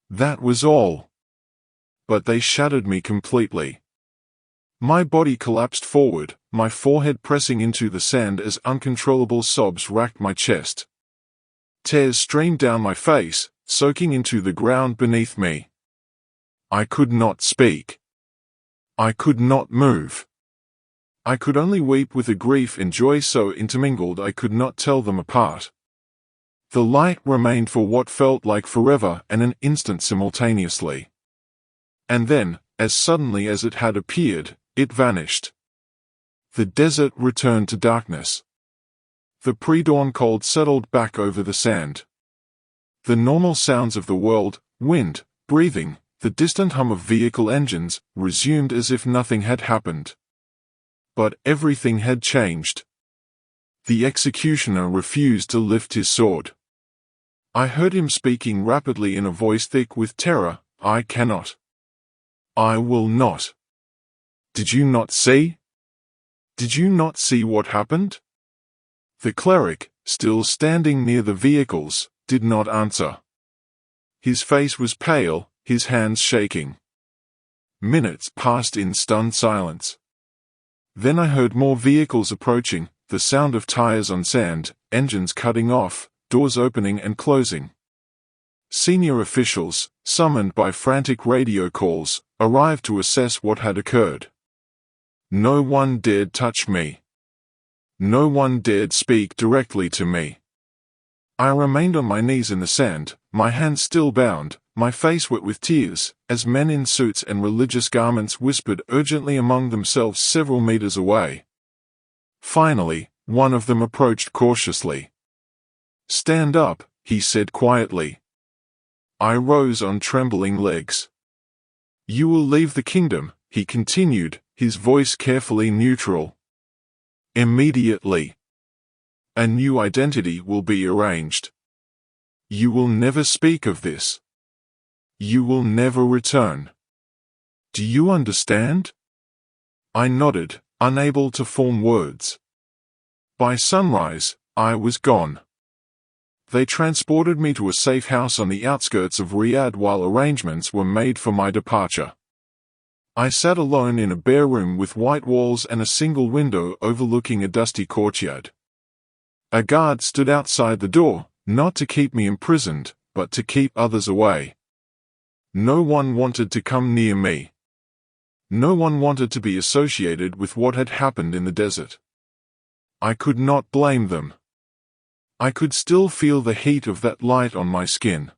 That was all. But they shattered me completely. My body collapsed forward, my forehead pressing into the sand as uncontrollable sobs racked my chest. Tears streamed down my face, soaking into the ground beneath me. I could not speak. I could not move. I could only weep with a grief and joy so intermingled I could not tell them apart. The light remained for what felt like forever and an instant simultaneously. And then, as suddenly as it had appeared, it vanished. The desert returned to darkness. The pre-dawn cold settled back over the sand. The normal sounds of the world, wind, breathing, the distant hum of vehicle engines, resumed as if nothing had happened. But everything had changed. The executioner refused to lift his sword. I heard him speaking rapidly in a voice thick with terror, I cannot. I will not. Did you not see? Did you not see what happened? The cleric, still standing near the vehicles, did not answer. His face was pale, his hands shaking. Minutes passed in stunned silence. Then I heard more vehicles approaching, the sound of tires on sand, engines cutting off, doors opening and closing. Senior officials, summoned by frantic radio calls, arrived to assess what had occurred. No one dared touch me. No one dared speak directly to me. I remained on my knees in the sand, my hands still bound, my face wet with tears, as men in suits and religious garments whispered urgently among themselves several meters away. Finally, one of them approached cautiously. Stand up, he said quietly. I rose on trembling legs. You will leave the kingdom, he continued, his voice carefully neutral. Immediately. A new identity will be arranged. You will never speak of this. You will never return. Do you understand? I nodded, unable to form words. By sunrise, I was gone. They transported me to a safe house on the outskirts of Riyadh while arrangements were made for my departure. I sat alone in a bare room with white walls and a single window overlooking a dusty courtyard. A guard stood outside the door, not to keep me imprisoned, but to keep others away. No one wanted to come near me. No one wanted to be associated with what had happened in the desert. I could not blame them. I could still feel the heat of that light on my skin.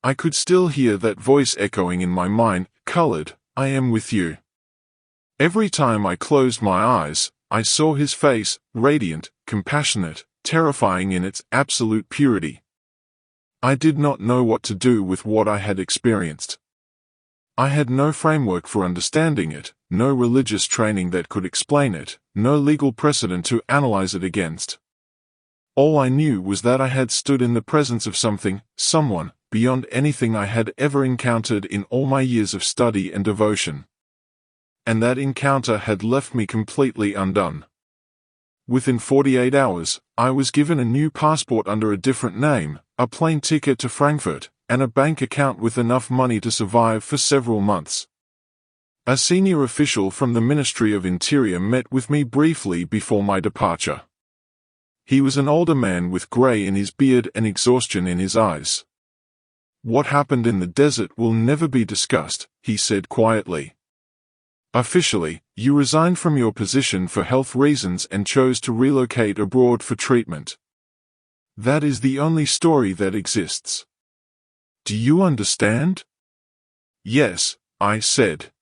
I could still hear that voice echoing in my mind, "Khalid, I am with you." Every time I closed my eyes, I saw his face, radiant, compassionate, terrifying in its absolute purity. I did not know what to do with what I had experienced. I had no framework for understanding it, no religious training that could explain it, no legal precedent to analyze it against. All I knew was that I had stood in the presence of something, someone, beyond anything I had ever encountered in all my years of study and devotion. And that encounter had left me completely undone. Within 48 hours, I was given a new passport under a different name, a plane ticket to Frankfurt, and a bank account with enough money to survive for several months. A senior official from the Ministry of Interior met with me briefly before my departure. He was an older man with gray in his beard and exhaustion in his eyes. "What happened in the desert will never be discussed," he said quietly. "Officially, you resigned from your position for health reasons and chose to relocate abroad for treatment. That is the only story that exists. Do you understand?" "Yes," I said.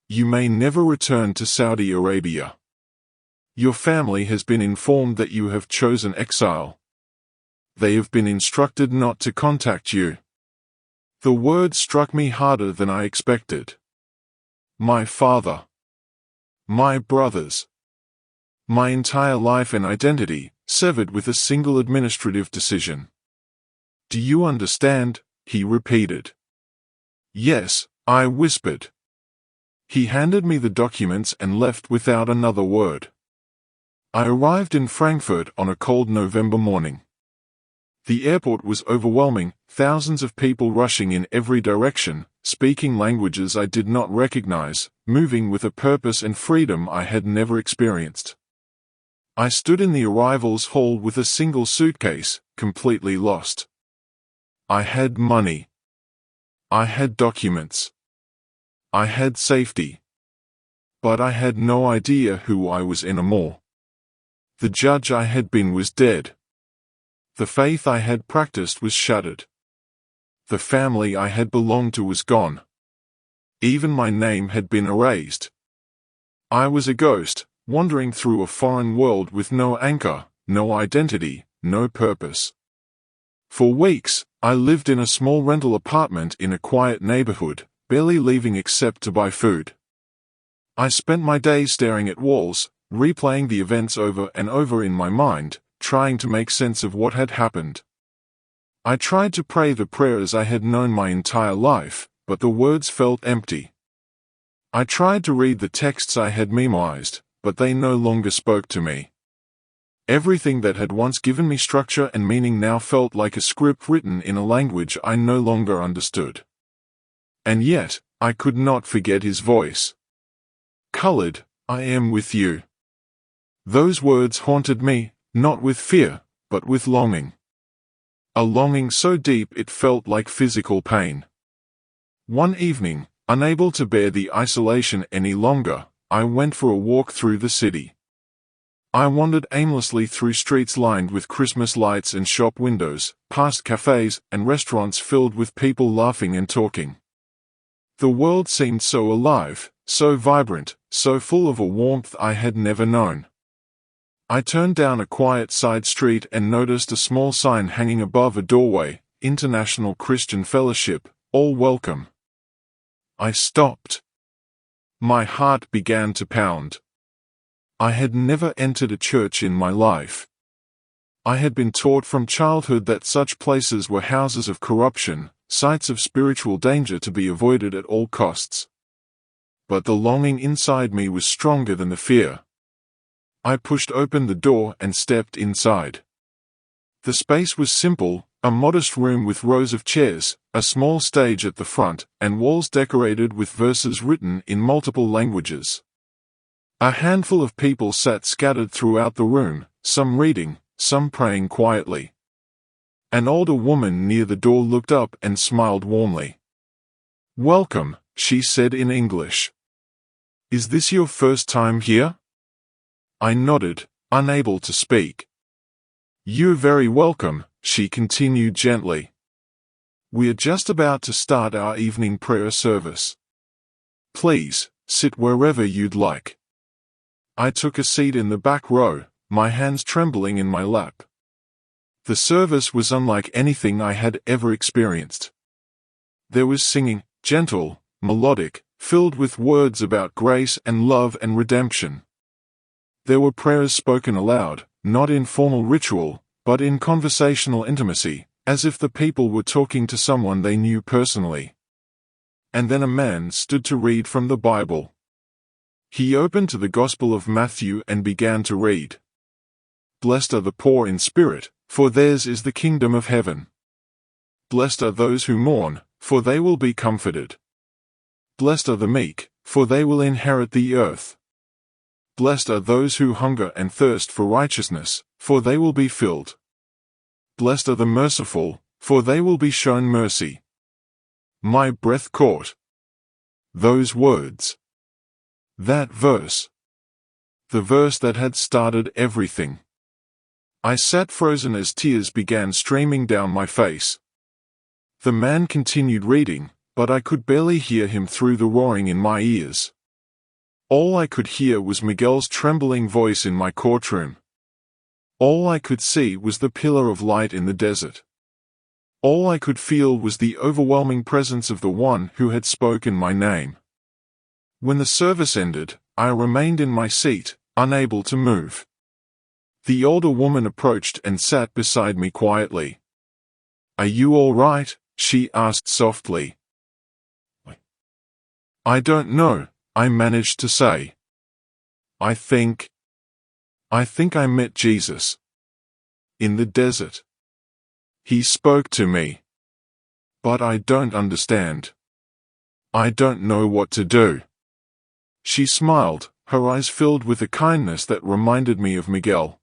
"You may never return to Saudi Arabia. Your family has been informed that you have chosen exile. They have been instructed not to contact you." The word struck me harder than I expected. My father. My brothers. My entire life and identity, severed with a single administrative decision. "Do you understand?" he repeated. "Yes," I whispered. He handed me the documents and left without another word. I arrived in Frankfurt on a cold November morning. The airport was overwhelming, thousands of people rushing in every direction, speaking languages I did not recognize, moving with a purpose and freedom I had never experienced. I stood in the arrivals hall with a single suitcase, completely lost. I had money. I had documents. I had safety. But I had no idea who I was anymore. The judge I had been was dead. The faith I had practiced was shattered. The family I had belonged to was gone. Even my name had been erased. I was a ghost, wandering through a foreign world with no anchor, no identity, no purpose. For weeks, I lived in a small rental apartment in a quiet neighborhood, barely leaving except to buy food. I spent my days staring at walls, replaying the events over and over in my mind, trying to make sense of what had happened. I tried to pray the prayers I had known my entire life, but the words felt empty. I tried to read the texts I had memorized, but they no longer spoke to me. Everything that had once given me structure and meaning now felt like a script written in a language I no longer understood. And yet, I could not forget his voice. "Khalid, I am with you." Those words haunted me, not with fear, but with longing. A longing so deep it felt like physical pain. One evening, unable to bear the isolation any longer, I went for a walk through the city. I wandered aimlessly through streets lined with Christmas lights and shop windows, past cafes and restaurants filled with people laughing and talking. The world seemed so alive, so vibrant, so full of a warmth I had never known. I turned down a quiet side street and noticed a small sign hanging above a doorway, "International Christian Fellowship, all welcome." I stopped. My heart began to pound. I had never entered a church in my life. I had been taught from childhood that such places were houses of corruption, sites of spiritual danger to be avoided at all costs. But the longing inside me was stronger than the fear. I pushed open the door and stepped inside. The space was simple, a modest room with rows of chairs, a small stage at the front, and walls decorated with verses written in multiple languages. A handful of people sat scattered throughout the room, some reading, some praying quietly. An older woman near the door looked up and smiled warmly. "Welcome," she said in English. "Is this your first time here?" I nodded, unable to speak. "You're very welcome," she continued gently. "We're just about to start our evening prayer service. Please, sit wherever you'd like." I took a seat in the back row, my hands trembling in my lap. The service was unlike anything I had ever experienced. There was singing, gentle, melodic, filled with words about grace and love and redemption. There were prayers spoken aloud, not in formal ritual, but in conversational intimacy, as if the people were talking to someone they knew personally. And then a man stood to read from the Bible. He opened to the Gospel of Matthew and began to read. "Blessed are the poor in spirit, for theirs is the kingdom of heaven. Blessed are those who mourn, for they will be comforted. Blessed are the meek, for they will inherit the earth. Blessed are those who hunger and thirst for righteousness, for they will be filled. Blessed are the merciful, for they will be shown mercy." My breath caught. Those words. That verse. The verse that had started everything. I sat frozen as tears began streaming down my face. The man continued reading, but I could barely hear him through the roaring in my ears. All I could hear was Miguel's trembling voice in my courtroom. All I could see was the pillar of light in the desert. All I could feel was the overwhelming presence of the one who had spoken my name. When the service ended, I remained in my seat, unable to move. The older woman approached and sat beside me quietly. "Are you all right?" she asked softly. "I don't know," I managed to say. I think I met Jesus. In the desert. He spoke to me. But I don't understand. I don't know what to do." She smiled, her eyes filled with a kindness that reminded me of Miguel.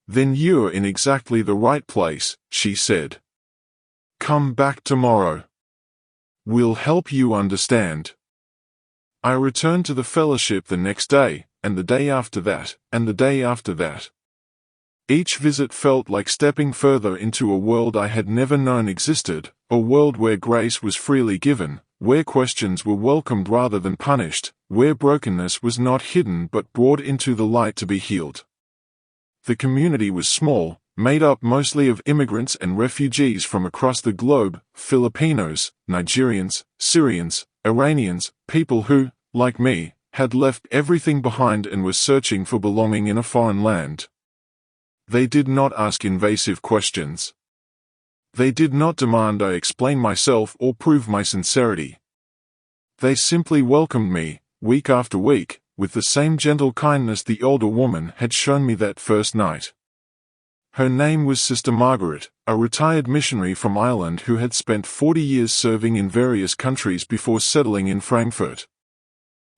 "Then you're in exactly the right place," she said. "Come back tomorrow. We'll help you understand." I returned to the fellowship the next day, and the day after that, and the day after that. Each visit felt like stepping further into a world I had never known existed, a world where grace was freely given, where questions were welcomed rather than punished, where brokenness was not hidden but brought into the light to be healed. The community was small, made up mostly of immigrants and refugees from across the globe, Filipinos, Nigerians, Syrians, Iranians, people who, like me, had left everything behind and were searching for belonging in a foreign land. They did not ask invasive questions. They did not demand I explain myself or prove my sincerity. They simply welcomed me, week after week, with the same gentle kindness the older woman had shown me that first night. Her name was Sister Margaret, a retired missionary from Ireland who had spent 40 years serving in various countries before settling in Frankfurt.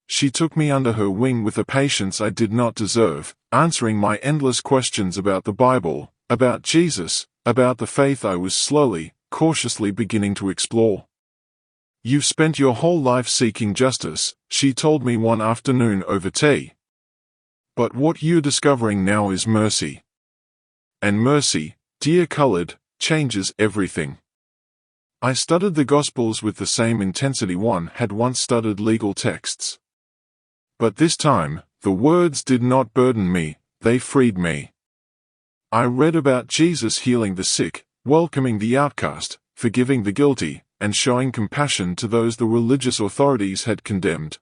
She took me under her wing with a patience I did not deserve, answering my endless questions about the Bible, about Jesus, about the faith I was slowly, cautiously beginning to explore. "You've spent your whole life seeking justice," she told me one afternoon over tea. "But what you're discovering now is mercy. And mercy, dear Khalid, changes everything." I studied the Gospels with the same intensity one had once studied legal texts. But this time, the words did not burden me, they freed me. I read about Jesus healing the sick, welcoming the outcast, forgiving the guilty, and showing compassion to those the religious authorities had condemned.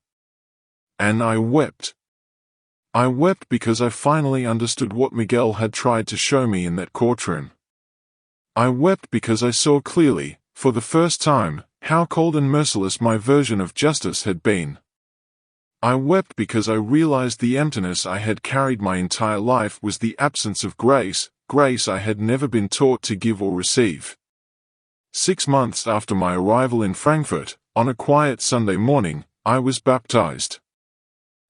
And I wept. I wept because I finally understood what Miguel had tried to show me in that courtroom. I wept because I saw clearly, for the first time, how cold and merciless my version of justice had been. I wept because I realized the emptiness I had carried my entire life was the absence of grace, grace I had never been taught to give or receive. 6 months after my arrival in Frankfurt, on a quiet Sunday morning, I was baptized.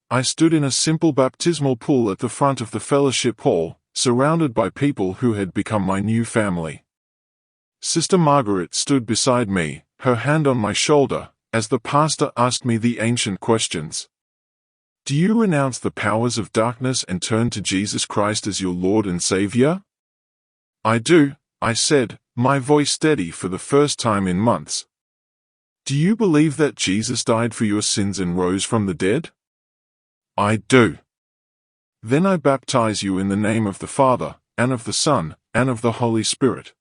I stood in a simple baptismal pool at the front of the fellowship hall, surrounded by people who had become my new family. Sister Margaret stood beside me, her hand on my shoulder, as the pastor asked me the ancient questions. Do you renounce the powers of darkness and turn to Jesus Christ as your Lord and Savior? I do, I said, my voice steady for the first time in months. Do you believe that Jesus died for your sins and rose from the dead? I do. Then I baptize you in the name of the Father, and of the Son, and of the Holy Spirit.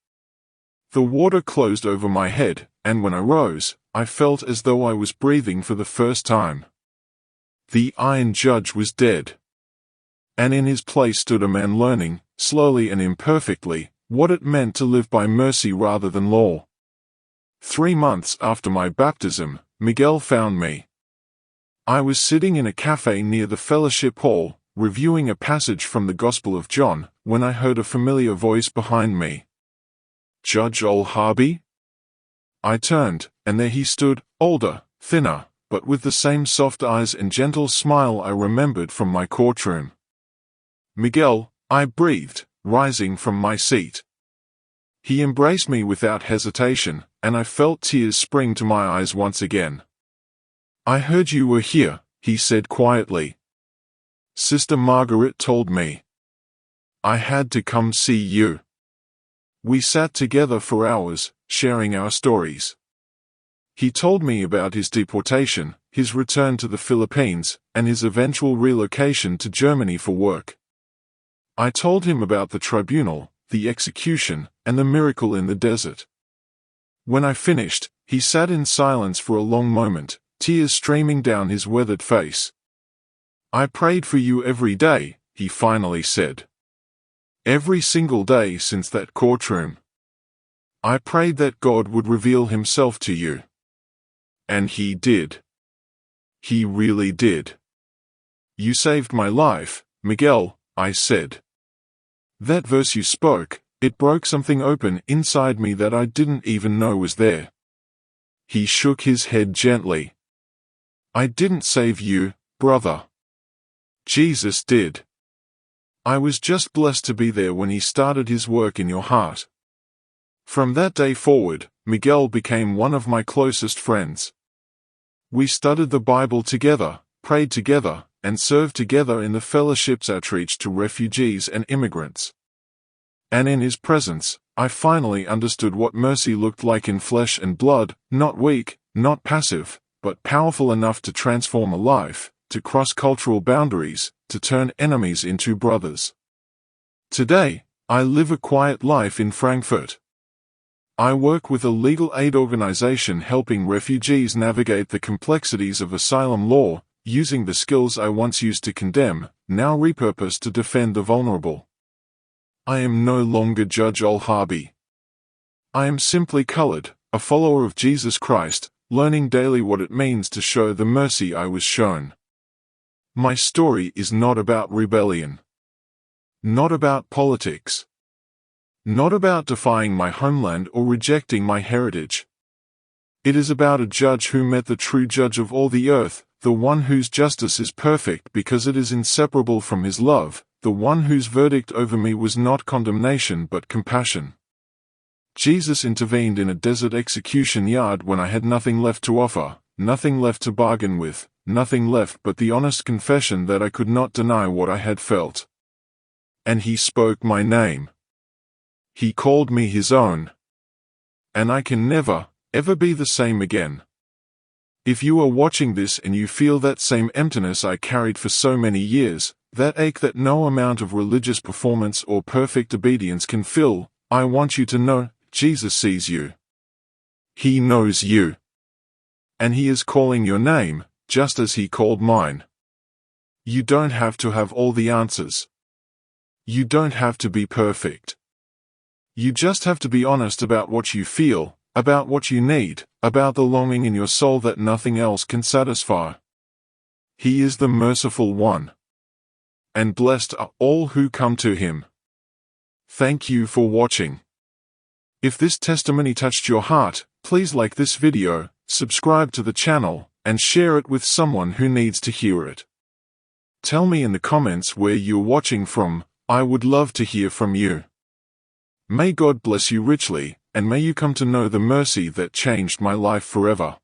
The water closed over my head, and when I rose, I felt as though I was breathing for the first time. The iron judge was dead. And in his place stood a man learning, slowly and imperfectly, what it meant to live by mercy rather than law. 3 months after my baptism, Miguel found me. I was sitting in a cafe near the fellowship hall, reviewing a passage from the Gospel of John, when I heard a familiar voice behind me. Judge Al-Harbi? I turned, and there he stood, older, thinner, but with the same soft eyes and gentle smile I remembered from my courtroom. Miguel, I breathed, rising from my seat. He embraced me without hesitation, and I felt tears spring to my eyes once again. I heard you were here, he said quietly. Sister Margaret told me. I had to come see you. We sat together for hours, sharing our stories. He told me about his deportation, his return to the Philippines, and his eventual relocation to Germany for work. I told him about the tribunal, the execution, and the miracle in the desert. When I finished, he sat in silence for a long moment, tears streaming down his weathered face. I prayed for you every day, he finally said. Every single day since that courtroom. I prayed that God would reveal himself to you. And he did. He really did. You saved my life, Miguel, I said. That verse you spoke, it broke something open inside me that I didn't even know was there. He shook his head gently. I didn't save you, brother. Jesus did. I was just blessed to be there when he started his work in your heart. From that day forward, Miguel became one of my closest friends. We studied the Bible together, prayed together, and served together in the fellowship's outreach to refugees and immigrants. And in his presence, I finally understood what mercy looked like in flesh and blood, not weak, not passive, but powerful enough to transform a life, to cross cultural boundaries, to turn enemies into brothers. Today, I live a quiet life in Frankfurt. I work with a legal aid organization helping refugees navigate the complexities of asylum law, using the skills I once used to condemn, now repurposed to defend the vulnerable. I am no longer Judge Al-Harbi. I am simply Khalid, a follower of Jesus Christ, learning daily what it means to show the mercy I was shown. My story is not about rebellion. Not about politics. Not about defying my homeland or rejecting my heritage. It is about a judge who met the true judge of all the earth, the one whose justice is perfect because it is inseparable from his love, the one whose verdict over me was not condemnation but compassion. Jesus intervened in a desert execution yard when I had nothing left to offer, nothing left to bargain with, nothing left but the honest confession that I could not deny what I had felt. And he spoke my name. He called me his own. And I can never, ever be the same again. If you are watching this and you feel that same emptiness I carried for so many years, that ache that no amount of religious performance or perfect obedience can fill, I want you to know, Jesus sees you. He knows you. And he is calling your name, just as he called mine. You don't have to have all the answers. You don't have to be perfect. You just have to be honest about what you feel, about what you need, about the longing in your soul that nothing else can satisfy. He is the merciful one. And blessed are all who come to him. Thank you for watching. If this testimony touched your heart, please like this video, subscribe to the channel, and share it with someone who needs to hear it. Tell me in the comments where you're watching from. I would love to hear from you. May God bless you richly, and may you come to know the mercy that changed my life forever.